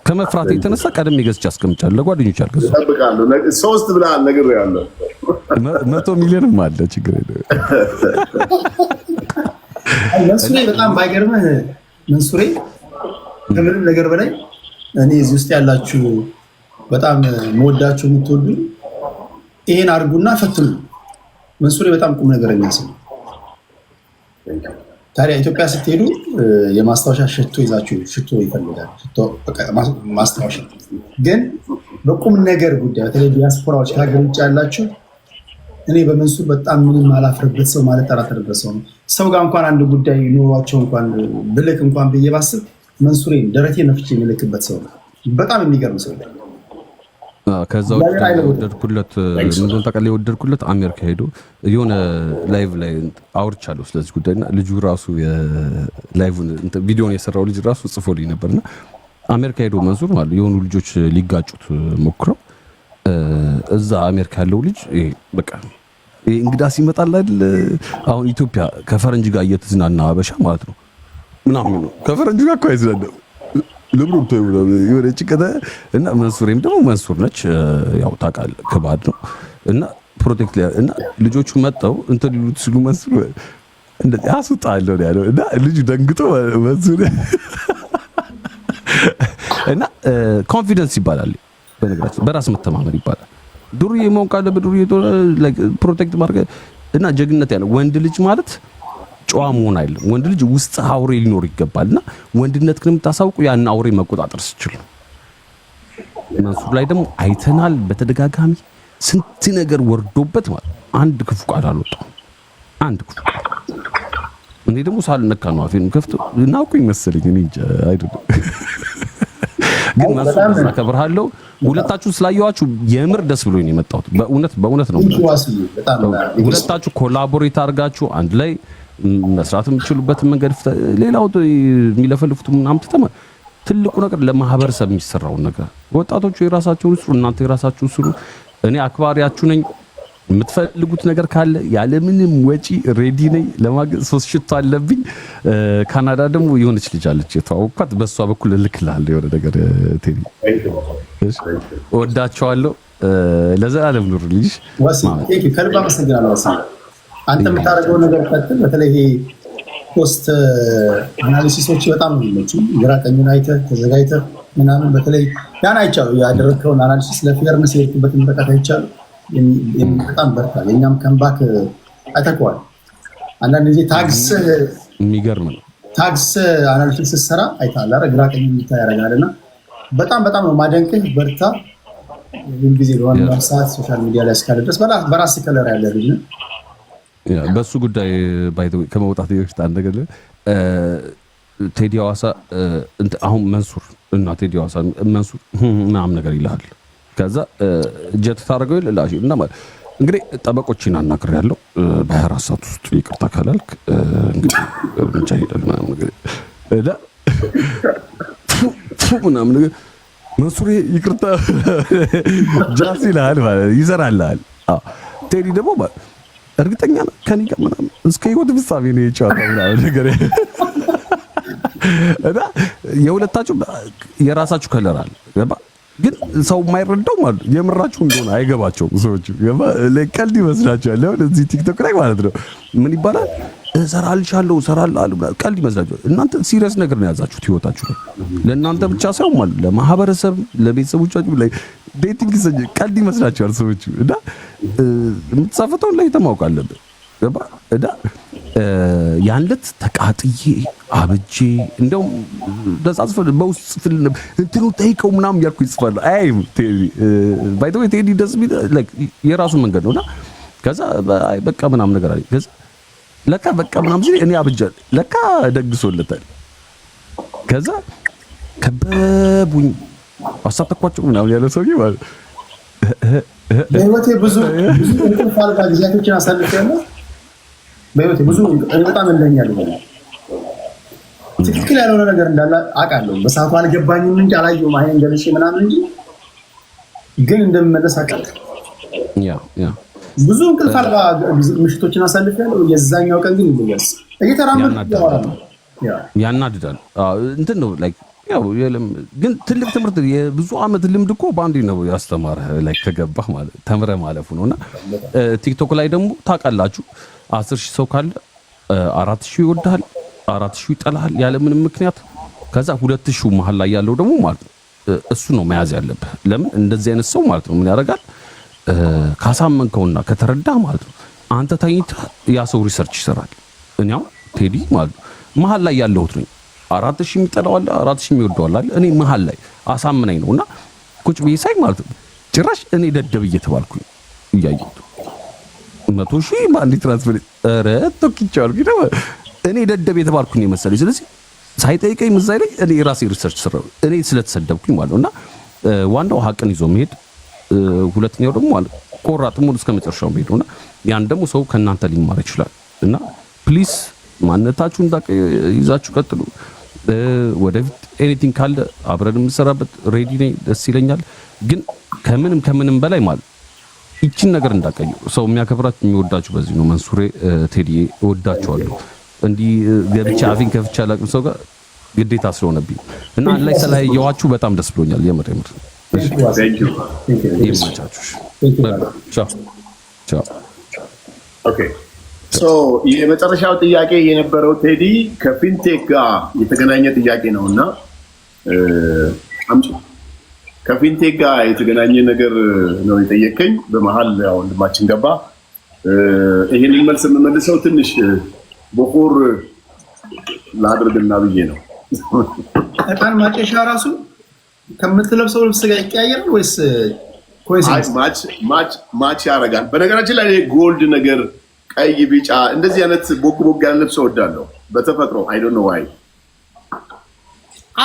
ከመፍራት የተነሳ ቀደም ገዝቼ አስቀምጫለሁ። ለጓደኞች አልገዛም። እጠብቃለሁ። 3 ብለሃል ነግሬሃለሁ። 100 ሚሊዮንም አለ ችግር የለም። መንሱሬ በጣም ባይገርምህ መንሱሬ ከምንም ነገር በላይ እኔ እዚህ ውስጥ ያላችሁ በጣም መወዳችሁ የምትወዱ ይሄን አድርጉና ፈትኑ። መንሱሬ በጣም ቁም ነገረኛ ሰው። ታዲያ ኢትዮጵያ ስትሄዱ የማስታወሻ ሽቶ ይዛችሁ ሽቶ ይፈልጋል። ሽቶ ማስታወሻ ግን በቁም ነገር ጉዳይ በተለይ ዲያስፖራዎች ከሀገር ውጭ ያላችሁ እኔ በመንሱር በጣም ምንም አላፍርበት ሰው ማለት ጠራጠርበት ሰው ነው። ሰው ጋር እንኳን አንድ ጉዳይ ኖሯቸው እንኳን ብልክ እንኳን ብዬ ባስብ መንሱሬን ደረቴ ነፍቼ የምልክበት ሰው ነው። በጣም የሚገርም ሰው ነው። ከዛው ወደድኩለት ምንድነው ታውቃለህ? የወደድኩለት አሜሪካ ሄዶ የሆነ ላይቭ ላይ አውርቻለሁ ስለዚህ ጉዳይና ልጁ ራሱ የላይቭን ቪዲዮን የሰራው ልጅ ራሱ ጽፎልኝ ነበርና አሜሪካ ሄዶ መንሱር ማለት የሆኑ ልጆች ሊጋጩት ሞክረው እዛ አሜሪካ ያለው ልጅ በቃ እንግዳ ሲመጣል አይደል አሁን ኢትዮጵያ ከፈረንጅ ጋር እየተዝናና አበሻ ማለት ነው ምናምን ነው ከፈረንጅ ጋር እኮ አይዝናናም ለብሩ ተይውላል የሆነ ጭቀተ እና መንሱሬም ደግሞ መንሱር ነች ያው ታውቃለህ ከባድ ነው እና ፕሮቴክት እና ልጆቹ መጣው እንትን ሊሉት ሲሉ መንሱር እንደዚህ አስወጣለሁ ያለው እና ልጁ ደንግጦ መንሱር እና ኮንፊደንስ ይባላል በነገራችን በራስ መተማመን ይባላል ዱርዬ መሆን ካለብህ ዱርዬ ፕሮቴክት ማድረግ እና ጀግነት ያለው ወንድ ልጅ ማለት ጨዋ መሆን አይደለም። ወንድ ልጅ ውስጥ አውሬ ሊኖር ይገባልና ወንድነት ግን የምታሳውቁ ያን አውሬ መቆጣጠር ሲችል ነው። መንሱር ላይ ደግሞ አይተናል በተደጋጋሚ ስንት ነገር ወርዶበት ማለት አንድ ክፉ ቃል አልወጣም። አንድ ክፉ ቃል እኔ ደግሞ ሳልነካ ነው አፌን ከፍቶ እናውቁኝ መሰለኝ እኔ እንጃ አይደለም። ግን መንሱር አከብርሃለሁ። ሁለታችሁ ስላየኋችሁ የምር ደስ ብሎኝ ነው የመጣሁት። በእውነት ነው። ሁለታችሁ ኮላቦሬት አድርጋችሁ አንድ ላይ መስራት የምትችሉበትን መንገድ ሌላው የሚለፈልፉት ምናምን ተተማ ትልቁ ነገር ለማህበረሰብ የሚሰራውን ነገር ወጣቶቹ የራሳቸውን ስሩ፣ እናንተ የራሳችሁን ስሩ። እኔ አክባሪያችሁ ነኝ። የምትፈልጉት ነገር ካለ ያለምንም ወጪ ሬዲ ነኝ ለማገዝ። 3 ሽቶ አለብኝ። ካናዳ ደግሞ የሆነች ልጅ አለች የተዋወቅኳት፣ በሷ በኩል እልክልሃለሁ የሆነ ነገር። ቴዲ እወዳቸዋለሁ። ለዘላለም ኑር ልጅ ከልብ አመሰግናለሁ። አንተ የምታደርገው ነገር ቀጥል። በተለይ ፖስት አናሊሲሶች በጣም ነው የሚመቹኝ። ግራ ቀኙን አይተህ ተዘጋጅተህ ምናምን በተለይ ያን አይቻለሁ ያደረግከውን አናሊሲስ ለፌርነስ የሄድክበትን ርቀት አይቻለሁ። በጣም በርታ። የኛም ከምባክ አይተከዋል። አንዳንድ ጊዜ ታግስ የሚገርም ነው። ታግስ አናሊሲስ ስትሰራ አይተሃል አይደል? ግራ ቀኙን የሚታይ ያደርጋልና በጣም ነው ማደንቅህ። በርታ። ሁልጊዜ ለዋናው ሰዓት ሶሻል ሚዲያ ላይ እስካለ ድረስ በራስ ከለር ያለ ልጅ ነው። በሱ ጉዳይ ባይተው ከመውጣት በፊት አንድ ነገር ቴዲ ሐዋሳ አሁን መንሱር እና ቴዲ ሐዋሳ መንሱር ምናምን ነገር ይልሃል። ከዛ ጀት ታደርገው ይላል እና ማለት እንግዲህ ጠበቆችን አናግሬያለሁ። በ24 ሰዓት ውስጥ ይቅርታ ካላልክ እንግዲህ እርምጃ ይላል ምናምን ነገር እዳ ምናምን ነገር መንሱር ይቅርታ ጃስ ይልሃል ማለት ይዘራልሃል። ቴዲ ደግሞ እርግጠኛ ነው ከኔ ጋር ምናምን እስከ ህይወት ፍጻሜ ነው የቻለው ምናምን ነገር እና የሁለታችሁ የራሳችሁ ከለር አለ ገባ። ግን ሰው የማይረዳው ማለት የምራችሁ እንደሆነ አይገባቸውም ሰዎቹ ገባ። ለቀልድ ይመስላችኋል። አሁን እዚህ ቲክቶክ ላይ ማለት ነው ምን ይባላል እሰራልሻለሁ እሰራለሁ ቀልድ ይመስላችኋል። እናንተ ሲሪየስ ነገር ነው ያዛችሁት ህይወታችሁ ላይ ለእናንተ ብቻ ሳይሆን ማለት ለማህበረሰብ ለቤተሰቦቻችሁ ላይ ዴቲንግ ቀልድ ይመስላችኋል ሰዎቹ እና የምትጻፈተውን ላይ ተማውቅ አለብህ ገባ። እና ያን ዕለት ተቃጥዬ አብጄ እንደውም ተጻጽፈ በውስጥ እንትኑ ጠይቀው ምናምን ያልኩ ይጽፋል። አይ ቴዲ ባይ ዘ ወይ ቴዲ ደስ ቢል ላይክ የራሱ መንገድ ነውና ከዛ በቃ ምናምን ነገር አለ። ከዛ ለካ በቃ ምናምን ሲል እኔ አብጃል ለካ ደግሶለታል። ከዛ ከበቡኝ አሳተኳቸው ምናምን ያለ ሰውዬ ማለት በህይወቴ ብዙ እንቅልፍ አልባ ጊዜያቶችን አሳልፌያለሁ። በህይወቴ ብዙ በጣም እንደኛለሁ ትክክል ያልሆነ ነገር እንዳለ አውቃለሁ። በሰዓቱ አልገባኝም እንጂ አላየሁም አይን ገልሼ ምናምን እንጂ ግን እንደምመለስ አውቃለሁ። ያ ብዙ እንቅልፍ አልባ ምሽቶችን አሳልፌያለሁ። የዛኛው ቀን ግን ይለያስ እየተራመድኩ ያናድዳል። እንትን ነው ላይክ ያው ግን ትልቅ ትምህርት የብዙ ዓመት ልምድ እኮ ባንዲ ነው ያስተማረህ ላይ ከገባህ ማለት ተምረህ ማለፉ ነውና ቲክቶክ ላይ ደግሞ ታውቃላችሁ 10,000 ሰው ካለ 4,000 ይወድሃል 4,000 ይጠላሃል ያለ ምንም ምክንያት። ከዛ 2,000 መሀል ላይ ያለው ደግሞ ማለት ነው እሱ ነው መያዝ ያለብህ። ለምን እንደዚህ አይነት ሰው ማለት ነው ምን ያደርጋል ካሳመንከውና ከተረዳ ማለት ነው አንተ ተኝተህ ያ ሰው ሪሰርች ይሰራል። እኛው ቴዲ ማለት ነው መሀል ላይ ያለሁት ነኝ 4,000 የሚጠላዋል 4,000 የሚወደዋል አለ እኔ መሀል ላይ አሳምነኝ ነውና ቁጭ ብዬ ሳይ ማለት ነው ጭራሽ እኔ ደደብ እየተባልኩኝ እያየሁት 100,000 በአንድ ትራንስፈር ኧረ ተኪቻለሁ ግን እኔ ደደብ የተባልኩኝ መሰለኝ። ስለዚህ ሳይጠይቀኝ ምዛይ ላይ እኔ ራሴ ሪሰርች ሰራው እኔ ስለተሰደብኩኝ ማለት ነውና ዋናው ሀቅን ይዞ መሄድ፣ ሁለተኛው ደግሞ ማለት ቆራጥ ሙሉ እስከ መጨረሻው መሄድ ነውና ያን ደግሞ ሰው ከእናንተ ሊማር ይችላል። እና ፕሊስ ማንነታችሁን ይዛችሁ ቀጥሉ። ወደፊት ኤኒቲንግ ካለ አብረን የምንሰራበት ሬዲ ነኝ፣ ደስ ይለኛል። ግን ከምንም በላይ ማለት ይቺን ነገር እንዳቀዩ ሰው የሚያከብራችሁ የሚወዳችሁ በዚህ ነው። መንሱሬ ቴዲዬ እወዳችኋለሁ። እንዲህ ገብቻ አፊን ከፍቻ አላቅም ሰው ጋር ግዴታ ስለሆነብኝ እና ላይ ስለያየኋችሁ በጣም ደስ ብሎኛል። የምር ይመቻችሁ። ቻው። ኦኬ ሶ የመጨረሻው ጥያቄ የነበረው ቴዲ ከፊንቴክ ጋር የተገናኘ ጥያቄ ነውና አምጪ ከፊንቴክ ጋር የተገናኘ ነገር ነው የጠየቀኝ። በመሀል ወንድማችን ገባ። ይሄንን መልስ የምመልሰው ትንሽ በኩር ላድርግና ብዬ ነው። እጣን ማጨሻ ራሱ ከምትለብሰው ልብስ ጋር ይቀያየራል ወይስ ማች ያደርጋል? በነገራችን ላይ ጎልድ ነገር፣ ቀይ፣ ቢጫ እንደዚህ አይነት ቦክ ቦክ ያለ ልብስ እወዳለሁ በተፈጥሮ። አይ ዶንት ኖ ዋይ።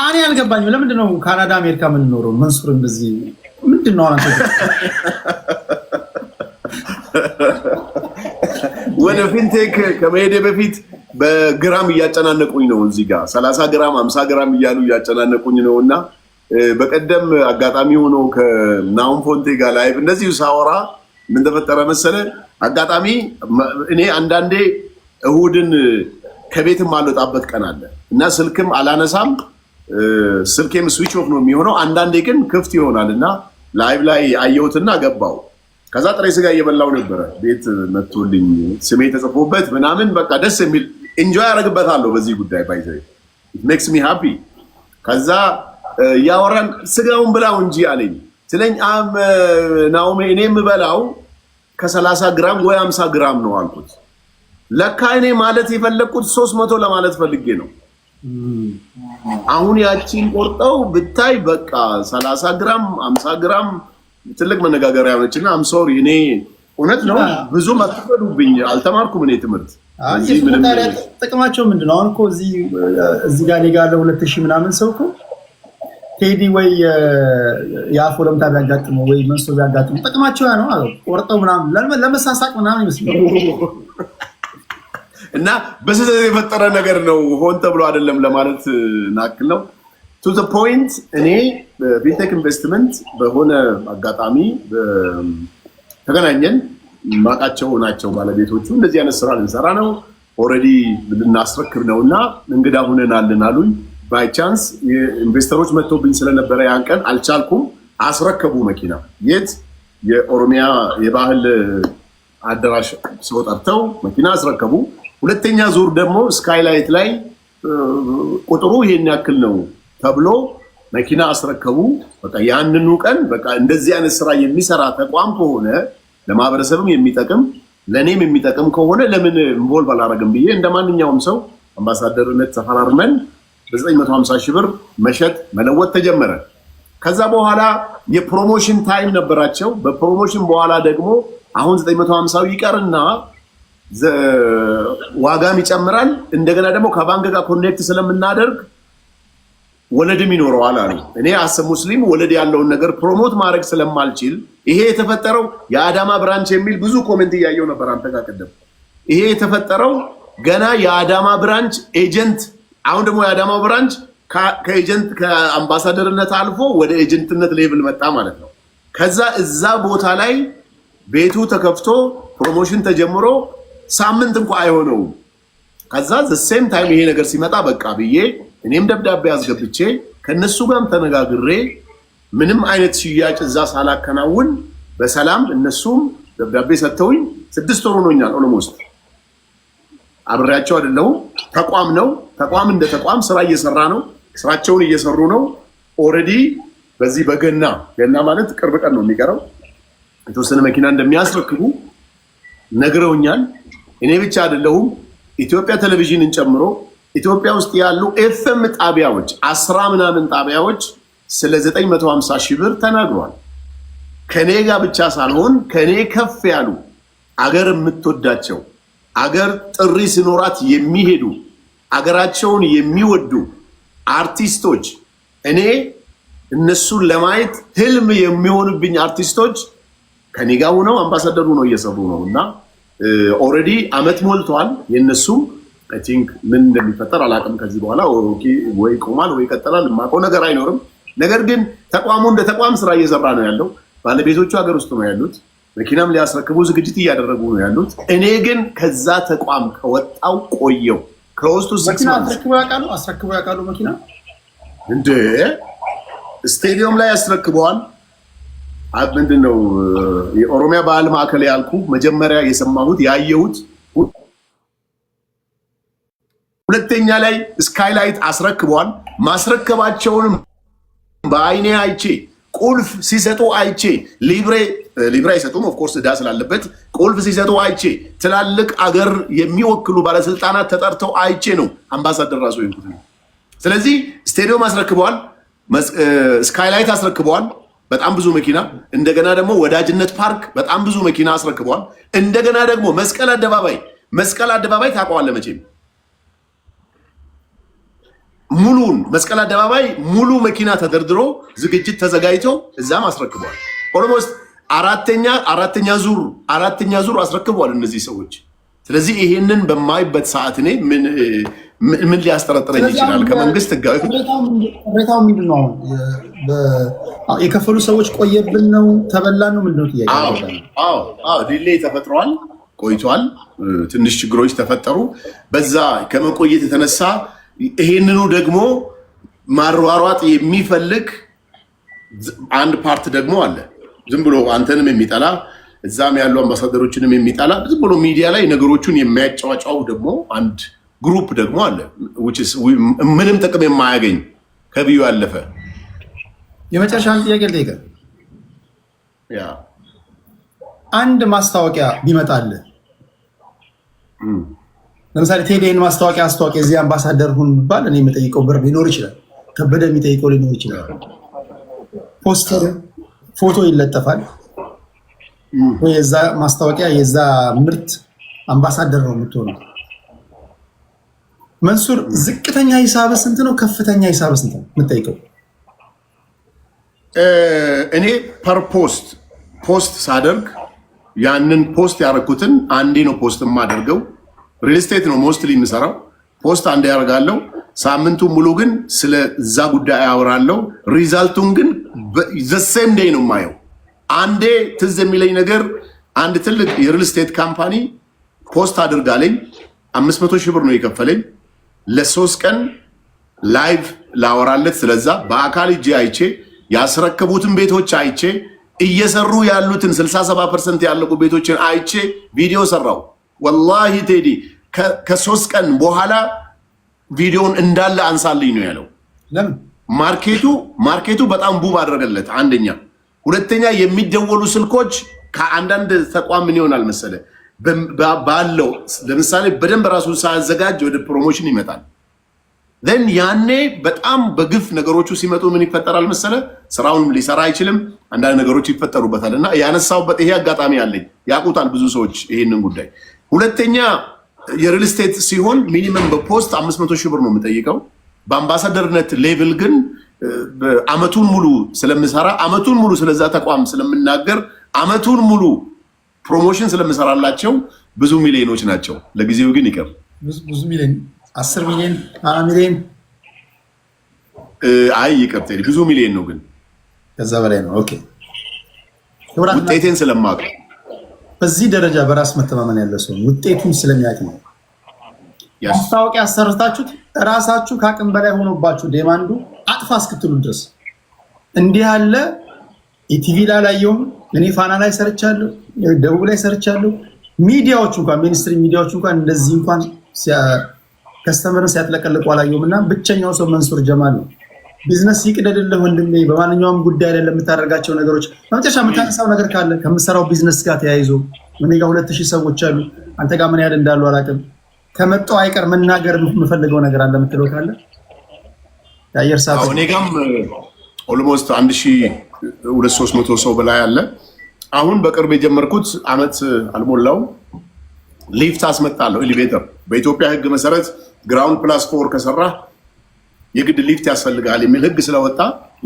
እኔ አልገባኝም። ለምንድን ነው ካናዳ አሜሪካ የምንኖረው? መንሱር እንደዚህ ምንድን ነው አንተ? ወደ ፊንቴክ ከመሄዴ በፊት በግራም እያጨናነቁኝ ነው። እዚህ ጋር 30 ግራም 50 ግራም እያሉ እያጨናነቁኝ ነው። እና በቀደም አጋጣሚ ሆኖ ከናሁም ፎንቴ ጋር ላይቭ እንደዚሁ ሳወራ ምን ተፈጠረ መሰለ? አጋጣሚ እኔ አንዳንዴ እሁድን ከቤትም አልወጣበት ቀን አለ እና ስልክም አላነሳም፣ ስልኬም ስዊች ኦፍ ነው የሚሆነው። አንዳንዴ ግን ክፍት ይሆናል እና ላይቭ ላይ አየሁትና ገባው። ከዛ ጥሬ ስጋ እየበላው ነበረ። ቤት መጥቶልኝ ስሜ ተጽፎበት ምናምን በቃ ደስ የሚል ኢንጆይ ያደርግበታለሁ በዚህ ጉዳይ ባይዘ ኢት ሜክስ ሚ ሃፒ። ከዛ ያወራን ስጋውን ብላው እንጂ አለኝ ስለኝ ናኦሚ እኔ የምበላው ከ30 ግራም ወይ 50 ግራም ነው አልኩት። ለካ እኔ ማለት የፈለኩት 300 ለማለት ፈልጌ ነው። አሁን ያቺን ቆርጠው ብታይ በቃ 30 ግራም 50 ግራም ትልቅ መነጋገሪያ ነችና አም ሶሪ። እኔ እውነት ነው ብዙ አትፈዱብኝ፣ አልተማርኩም እኔ ትምህርት። ጥቅማቸው ምንድነው? አሁን እኮ እዚህ ጋር ሊጋ ያለው 2000 ምናምን ሰው እኮ ቴዲ ወይ የአፎ ለምታ ቢያጋጥመው ወይ መንሱር ቢያጋጥመው ጥቅማቸው ያ ነው አለው። ቆርጠው ምናምን ለመሳሳቅ ምናምን ይመስላል። እና በስህተት የተፈጠረ ነገር ነው፣ ሆን ተብሎ አይደለም ለማለት ናክል ነው። ቱ ዘ ፖይንት እኔ በፊንቴክ ኢንቨስትመንት በሆነ አጋጣሚ ተገናኘን። ማቃቸው ናቸው ባለቤቶቹ። እንደዚህ አይነት ስራ ልንሰራ ነው ኦልሬዲ ልናስረክብ ነው እና እንግዳ ሁነናልን አሉኝ። ባይ ቻንስ ኢንቨስተሮች መጥተውብኝ ስለነበረ ያን ቀን አልቻልኩም። አስረከቡ መኪና የት የኦሮሚያ የባህል አዳራሽ ሰው ጠርተው መኪና አስረከቡ። ሁለተኛ ዙር ደግሞ ስካይላይት ላይ ቁጥሩ ይሄን ያክል ነው ተብሎ መኪና አስረከቡ። በቃ ያንኑ ቀን በቃ እንደዚህ አይነት ስራ የሚሰራ ተቋም ከሆነ ለማህበረሰብም የሚጠቅም ለኔም የሚጠቅም ከሆነ ለምን ኢንቮልቭ አላረግም ብዬ እንደማንኛውም ሰው አምባሳደርነት ተፈራርመን በ950 ሺህ ብር መሸጥ መለወጥ ተጀመረ። ከዛ በኋላ የፕሮሞሽን ታይም ነበራቸው። በፕሮሞሽን በኋላ ደግሞ አሁን 950 ይቀርና ዋጋም ይጨምራል። እንደገና ደግሞ ከባንክ ጋር ኮኔክት ስለምናደርግ ወለድም ይኖረዋል አሉ። እኔ አሰ ሙስሊም ወለድ ያለውን ነገር ፕሮሞት ማድረግ ስለማልችል ይሄ የተፈጠረው የአዳማ ብራንች የሚል ብዙ ኮሜንት እያየው ነበር አንተ ጋር ቀደም። ይሄ የተፈጠረው ገና የአዳማ ብራንች ኤጀንት፣ አሁን ደግሞ የአዳማ ብራንች ከኤጀንት ከአምባሳደርነት አልፎ ወደ ኤጀንትነት ሌቭል መጣ ማለት ነው። ከዛ እዛ ቦታ ላይ ቤቱ ተከፍቶ ፕሮሞሽን ተጀምሮ ሳምንት እንኳን አይሆነውም። ከዛ ዘሴም ታይም ይሄ ነገር ሲመጣ በቃ ብዬ እኔም ደብዳቤ አስገብቼ ከነሱ ጋርም ተነጋግሬ ምንም አይነት ሽያጭ እዛ ሳላከናውን በሰላም እነሱም ደብዳቤ ሰጥተውኝ 6 ወር ሆኖኛል። ኦልሞስት አብሬያቸው አይደለሁም። ተቋም ነው። ተቋም እንደ ተቋም ስራ እየሰራ ነው። ስራቸውን እየሰሩ ነው። ኦልሬዲ በዚህ በገና ማለት ቅርብ ቀን ነው የሚቀረው የተወሰነ መኪና እንደሚያስረክቡ ነግረውኛል። እኔ ብቻ አይደለሁም፣ ኢትዮጵያ ቴሌቪዥንን ጨምሮ ኢትዮጵያ ውስጥ ያሉ ኤፍኤም ጣቢያዎች 10 ምናምን ጣቢያዎች ስለ 950 ሺህ ብር ተናግሯል። ከኔ ጋር ብቻ ሳልሆን ከኔ ከፍ ያሉ አገር የምትወዳቸው አገር ጥሪ ሲኖራት የሚሄዱ አገራቸውን የሚወዱ አርቲስቶች እኔ እነሱን ለማየት ህልም የሚሆንብኝ አርቲስቶች ከኔ ጋር ሆነው አምባሳደሩ ነው እየሰሩ ነው እና ኦልሬዲ አመት ሞልቷል። የነሱም አይ ቲንክ ምን እንደሚፈጠር አላውቅም። ከዚህ በኋላ ወይ ቆማል ወይ ይቀጥላል፣ የማውቀው ነገር አይኖርም። ነገር ግን ተቋሙ እንደ ተቋም ስራ እየሰራ ነው ያለው። ባለቤቶቹ ሀገር ውስጥ ነው ያሉት። መኪናም ሊያስረክቡ ዝግጅት እያደረጉ ነው ያሉት። እኔ ግን ከዛ ተቋም ከወጣው ቆየው ከውስጡ መኪና አስረክበው ያውቃሉ። መኪና እንደ ስቴዲየም ላይ ያስረክበዋል። ምንድነው የኦሮሚያ ባህል ማዕከል ያልኩ መጀመሪያ የሰማሁት ያየሁት። ሁለተኛ ላይ ስካይላይት አስረክበዋል። ማስረከባቸውንም በአይኔ አይቼ ቁልፍ ሲሰጡ አይቼ ሊብሬ አይሰጡም፣ ኦፍኮርስ ዕዳ ስላለበት ቁልፍ ሲሰጡ አይቼ ትላልቅ አገር የሚወክሉ ባለስልጣናት ተጠርተው አይቼ ነው አምባሳደር ራሱ ይሁን። ስለዚህ ስቴዲየም አስረክበዋል፣ ስካይላይት አስረክበዋል፣ በጣም ብዙ መኪና። እንደገና ደግሞ ወዳጅነት ፓርክ በጣም ብዙ መኪና አስረክበዋል። እንደገና ደግሞ መስቀል አደባባይ ታውቀዋለህ መቼም ሙሉን መስቀል አደባባይ ሙሉ መኪና ተደርድሮ ዝግጅት ተዘጋጅቶ እዛም አስረክበዋል። ኦልሞስት አራተኛ ዙር አስረክበዋል እነዚህ ሰዎች። ስለዚህ ይሄንን በማይበት ሰዓት እኔ ምን ሊያስጠረጥረኝ ይችላል? ከመንግስት ህጋዊ ቅሬታው ምንድን ነው? የከፈሉ ሰዎች ቆየብን ነው ተበላን ነው ምንድነው ጥያቄ? ዲሌይ ተፈጥሯል፣ ቆይቷል። ትንሽ ችግሮች ተፈጠሩ። በዛ ከመቆየት የተነሳ ይሄንኑ ደግሞ ማሯሯጥ የሚፈልግ አንድ ፓርት ደግሞ አለ። ዝም ብሎ አንተንም የሚጠላ እዛም ያሉ አምባሳደሮችንም የሚጠላ ዝም ብሎ ሚዲያ ላይ ነገሮቹን የሚያጫዋጫው ደግሞ አንድ ግሩፕ ደግሞ አለ። ምንም ጥቅም የማያገኝ ከብዩ ያለፈ። የመጨረሻ ጥያቄ ልጠይቅህ። አንድ ማስታወቂያ ቢመጣልህ ለምሳሌ ቴዲን ማስታወቂያ እዚህ አምባሳደር ሁን ቢባል እኔ የምጠይቀው ብር ሊኖር ይችላል፣ ከበደ የሚጠይቀው ሊኖር ይችላል። ፖስተር ፎቶ ይለጠፋል ወይ የዛ ማስታወቂያ የዛ ምርት አምባሳደር ነው የምትሆነው። መንሱር ዝቅተኛ ሂሳብ ስንት ነው? ከፍተኛ ሂሳብ ስንት ነው የምጠይቀው? እኔ ፐር ፖስት ሳደርግ ያንን ፖስት ያደረኩትን አንዴ ነው ፖስት የማደርገው። ሪል ስቴት ነው ሞስትሊ የምሰራው። ፖስት አንዴ ያደርጋለሁ። ሳምንቱ ሙሉ ግን ስለዛ ጉዳይ አወራለሁ። ሪዛልቱን ግን ዘሴም ዴይ ነው የማየው። አንዴ ትዝ የሚለኝ ነገር አንድ ትልቅ የሪል ስቴት ካምፓኒ ፖስት አድርጋለኝ 500 ሺህ ብር ነው የከፈለኝ። ለ3 ቀን ላይቭ ላወራለት ስለዛ በአካል እጄ አይቼ ያስረከቡትን ቤቶች አይቼ እየሰሩ ያሉትን 67% ያለቁ ቤቶችን አይቼ ቪዲዮ ሰራው። ወላሂ ቴዲ ከ3 ቀን በኋላ ቪዲዮን እንዳለ አንሳልኝ ነው ያለው። ለምን? ማርኬቱ በጣም ቡብ አደረገለት። አንደኛ፣ ሁለተኛ የሚደወሉ ስልኮች ከአንዳንድ ተቋም ምን ይሆናል መሰለ ባለው ለምሳሌ በደንብ ራሱን ሳያዘጋጅ ወደ ፕሮሞሽን ይመጣል። ዘን ያኔ በጣም በግፍ ነገሮቹ ሲመጡ ምን ይፈጠራል መሰለ ስራውን ሊሰራ አይችልም። አንዳንድ ነገሮች ይፈጠሩበታል እና ያነሳውበት ይሄ አጋጣሚ አለኝ። ያውቁታል ብዙ ሰዎች ይሄንን ጉዳይ። ሁለተኛ የሪል ስቴት ሲሆን ሚኒመም በፖስት 500 ሺህ ብር ነው የምጠይቀው። በአምባሳደርነት ሌቭል ግን አመቱን ሙሉ ስለምሰራ አመቱን ሙሉ ስለዛ ተቋም ስለምናገር አመቱን ሙሉ ፕሮሞሽን ስለምሰራላቸው ብዙ ሚሊዮኖች ናቸው። ለጊዜው ግን ይቀር ብዙ ሚሊዮን 10 ሚሊዮን 20 ሚሊዮን አይ ይቅር ብዙ ሚሊዮን ነው ግን ከዛ በላይ ነው። ኦኬ ውጤቴን ስለማውቅ በዚህ ደረጃ በራስ መተማመን ያለው ሰው ውጤቱን ስለሚያውቅ ነው። ማስታወቂያ አሰርታችሁት ራሳችሁ ከአቅም በላይ ሆኖባችሁ ዴማንዱ አጥፋ እስክትሉ ድረስ እንዲህ ያለ ኢቲቪ ላይ ላየውም እኔ ፋና ላይ ሰርቻለሁ፣ ደቡብ ላይ ሰርቻለሁ። ሚዲያዎች እንኳን ሚኒስትሪ ሚዲያዎች እንኳን እንደዚህ እንኳን ከስተመርን ሲያጥለቀልቁ አላየሁም። እና ብቸኛው ሰው መንሱር ጀማል ነው። ቢዝነስ ይቅደድልህ ወንድሜ። በማንኛውም ጉዳይ ላይ ለምታደርጋቸው ነገሮች በመጨረሻ የምታነሳው ነገር ካለ ከምሰራው ቢዝነስ ጋር ተያይዞ እኔ ጋር 2000 ሰዎች አሉ፣ አንተ ጋር ምን ያህል እንዳሉ አላውቅም። ከመጣው አይቀር መናገር የምፈልገው ነገር አለ የምትለው ካለ የአየር ሰዓት እኔ ጋርም ኦልሞስት 1200-300 ሰው በላይ አለ። አሁን በቅርብ የጀመርኩት አመት አልሞላው ሊፍት አስመጣለሁ። ኤሌቬተር በኢትዮጵያ ሕግ መሰረት ግራውንድ ፕላስ 4 ከሰራ የግድ ሊፍት ያስፈልጋል የሚል ሕግ ስለወጣ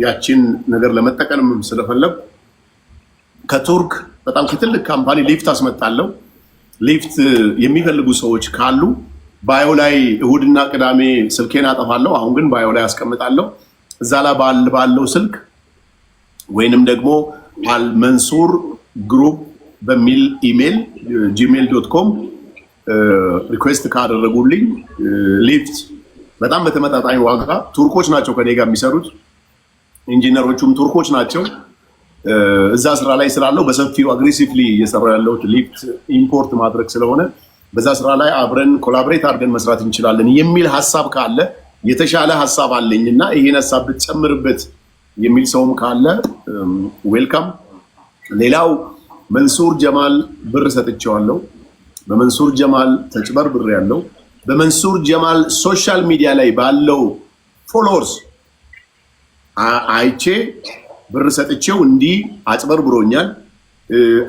ያችን ነገር ለመጠቀም ስለፈለግ ከቱርክ በጣም ከትልቅ ካምፓኒ ሊፍት አስመጣለሁ። ሊፍት የሚፈልጉ ሰዎች ካሉ ባዮ ላይ እሁድና ቅዳሜ ስልኬን አጠፋለሁ። አሁን ግን ባዮ ላይ አስቀምጣለሁ። እዛ ላይ ባለው ስልክ ወይንም ደግሞ አልመንሱር ግሩፕ በሚል ኢሜል gmail.com ሪኩዌስት ካደረጉልኝ ሊፍት በጣም በተመጣጣኝ ዋጋ ቱርኮች ናቸው ከኔ ጋር የሚሰሩት፣ ኢንጂነሮቹም ቱርኮች ናቸው። እዛ ስራ ላይ ስላለው በሰፊው አግሬሲቭሊ እየሰራ ያለው ሊፍት ኢምፖርት ማድረግ ስለሆነ በዛ ስራ ላይ አብረን ኮላቦሬት አድርገን መስራት እንችላለን የሚል ሀሳብ ካለ የተሻለ ሀሳብ አለኝና ይሄን ሀሳብ ብትጨምርበት የሚል ሰውም ካለ ዌልካም። ሌላው መንሱር ጀማል ብር ሰጥቼዋለሁ። በመንሱር ጀማል ተጭበርብሬ ያለው በመንሱር ጀማል ሶሻል ሚዲያ ላይ ባለው ፎሎወርስ አይቼ ብር ሰጥቼው እንዲህ አጭበርብሮኛል።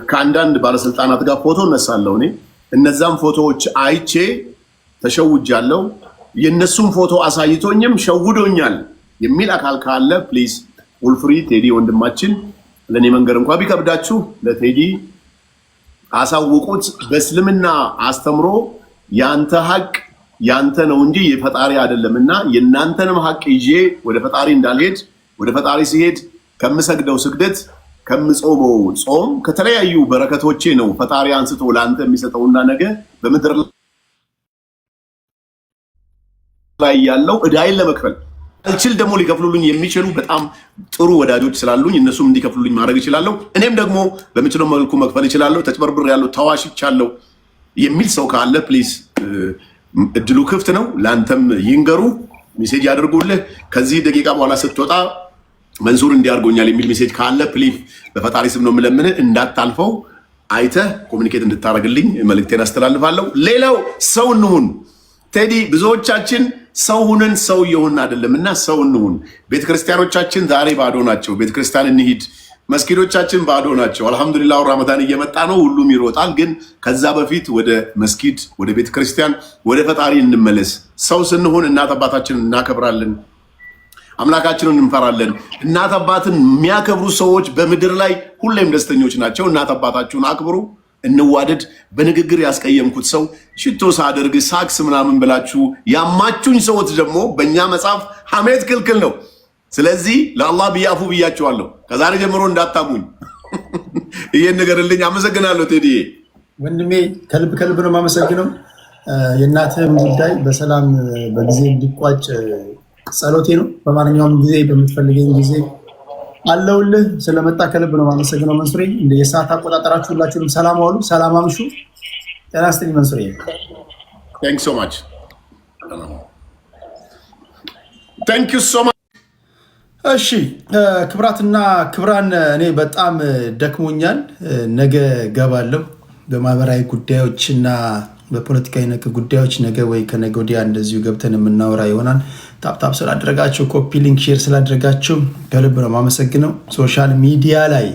ከአንዳንድ ባለስልጣናት ጋር ፎቶ እነሳለሁ እኔ እነዛም ፎቶዎች አይቼ ተሸውጃለሁ። የነሱም ፎቶ አሳይቶኝም ሸውዶኛል የሚል አካል ካለ ፕሊዝ ውልፍሪ ቴዲ ወንድማችን ለኔ መንገር እንኳን ቢከብዳችሁ ለቴዲ አሳውቁት። በእስልምና አስተምሮ ያንተ ሀቅ ያንተ ነው እንጂ የፈጣሪ አይደለምና የናንተንም ሀቅ ይዤ ወደ ፈጣሪ እንዳልሄድ ወደ ፈጣሪ ሲሄድ ከምሰግደው ስግደት ከምጾመው ጾም ከተለያዩ በረከቶቼ ነው ፈጣሪ አንስቶ ለአንተ የሚሰጠውና ነገ በምድር ላይ ያለው እዳይን ለመክፈል አልችል ደግሞ ሊከፍሉልኝ የሚችሉ በጣም ጥሩ ወዳጆች ስላሉኝ እነሱም እንዲከፍሉልኝ ማድረግ እችላለሁ። እኔም ደግሞ በምችለው መልኩ መክፈል እችላለሁ። ተጭበርብር ያለው ተዋሽቻለሁ የሚል ሰው ካለ ፕሊዝ እድሉ ክፍት ነው። ለአንተም ይንገሩ፣ ሜሴጅ ያደርጉልህ። ከዚህ ደቂቃ በኋላ ስትወጣ መንሱር እንዲያርጎኛል የሚል ሜሴጅ ካለ ፕሊዝ በፈጣሪ ስም ነው የምለምንህ እንዳታልፈው አይተህ ኮሚኒኬት እንድታደርግልኝ መልእክቴን አስተላልፋለሁ። ሌላው ሰው እንሁን። ቴዲ ብዙዎቻችን ሰው ሁነን ሰው እየሆንን አይደለምና ሰው እንሁን። ቤተክርስቲያኖቻችን ዛሬ ባዶ ናቸው። ቤተክርስቲያን እንሂድ። መስጊዶቻችን ባዶ ናቸው። አልሐምዱሊላህ ረመዳን እየመጣ ነው፣ ሁሉም ይሮጣል። ግን ከዛ በፊት ወደ መስጊድ፣ ወደ ቤተክርስቲያን፣ ወደ ፈጣሪ እንመለስ። ሰው ስንሆን እናት አባታችንን እናከብራለን፣ አምላካችንን እንፈራለን። እናት አባትን የሚያከብሩ ሰዎች በምድር ላይ ሁሌም ደስተኞች ናቸው። እናት አባታችሁን አክብሩ፣ እንዋደድ። በንግግር ያስቀየምኩት ሰው ሽቶ ሳደርግ ሳክስ ምናምን ብላችሁ ያማችሁኝ ሰዎች ደግሞ በእኛ መጽሐፍ ሐሜት ክልክል ነው። ስለዚህ ለአላህ ብያፉ ብያችኋለሁ። ከዛሬ ጀምሮ እንዳታሙኝ። ይሄን ንገርልኝ። አመሰግናለሁ ቴዲዬ ወንድሜ፣ ከልብ ከልብ ነው የማመሰግነው። የእናትህም ጉዳይ በሰላም በጊዜ እንዲቋጭ ጸሎቴ ነው። በማንኛውም ጊዜ በምትፈልገኝ ጊዜ አለውልህ። ስለመጣ ከልብ ነው የማመሰግነው መንሱሬ። እንደ የሰዓት አቆጣጠራችሁ ሁላችሁንም ሰላም ዋሉ፣ ሰላም አምሹ። ጤና ይስጥልኝ መንሱሬ። ታንክ ሶ ማች ታንክ ዩ ሶ ማች። እሺ ክብራትና ክብራን፣ እኔ በጣም ደክሞኛል። ነገ ገባለሁ በማህበራዊ ጉዳዮችና በፖለቲካዊ ነክ ጉዳዮች። ነገ ወይ ከነገ ወዲያ እንደዚሁ ገብተን የምናወራ ይሆናል። ታፕታፕ ስላደረጋችሁ፣ ኮፒ ሊንክ ሼር ስላደረጋችሁ ከልብ ነው የማመሰግነው። ሶሻል ሚዲያ ላይ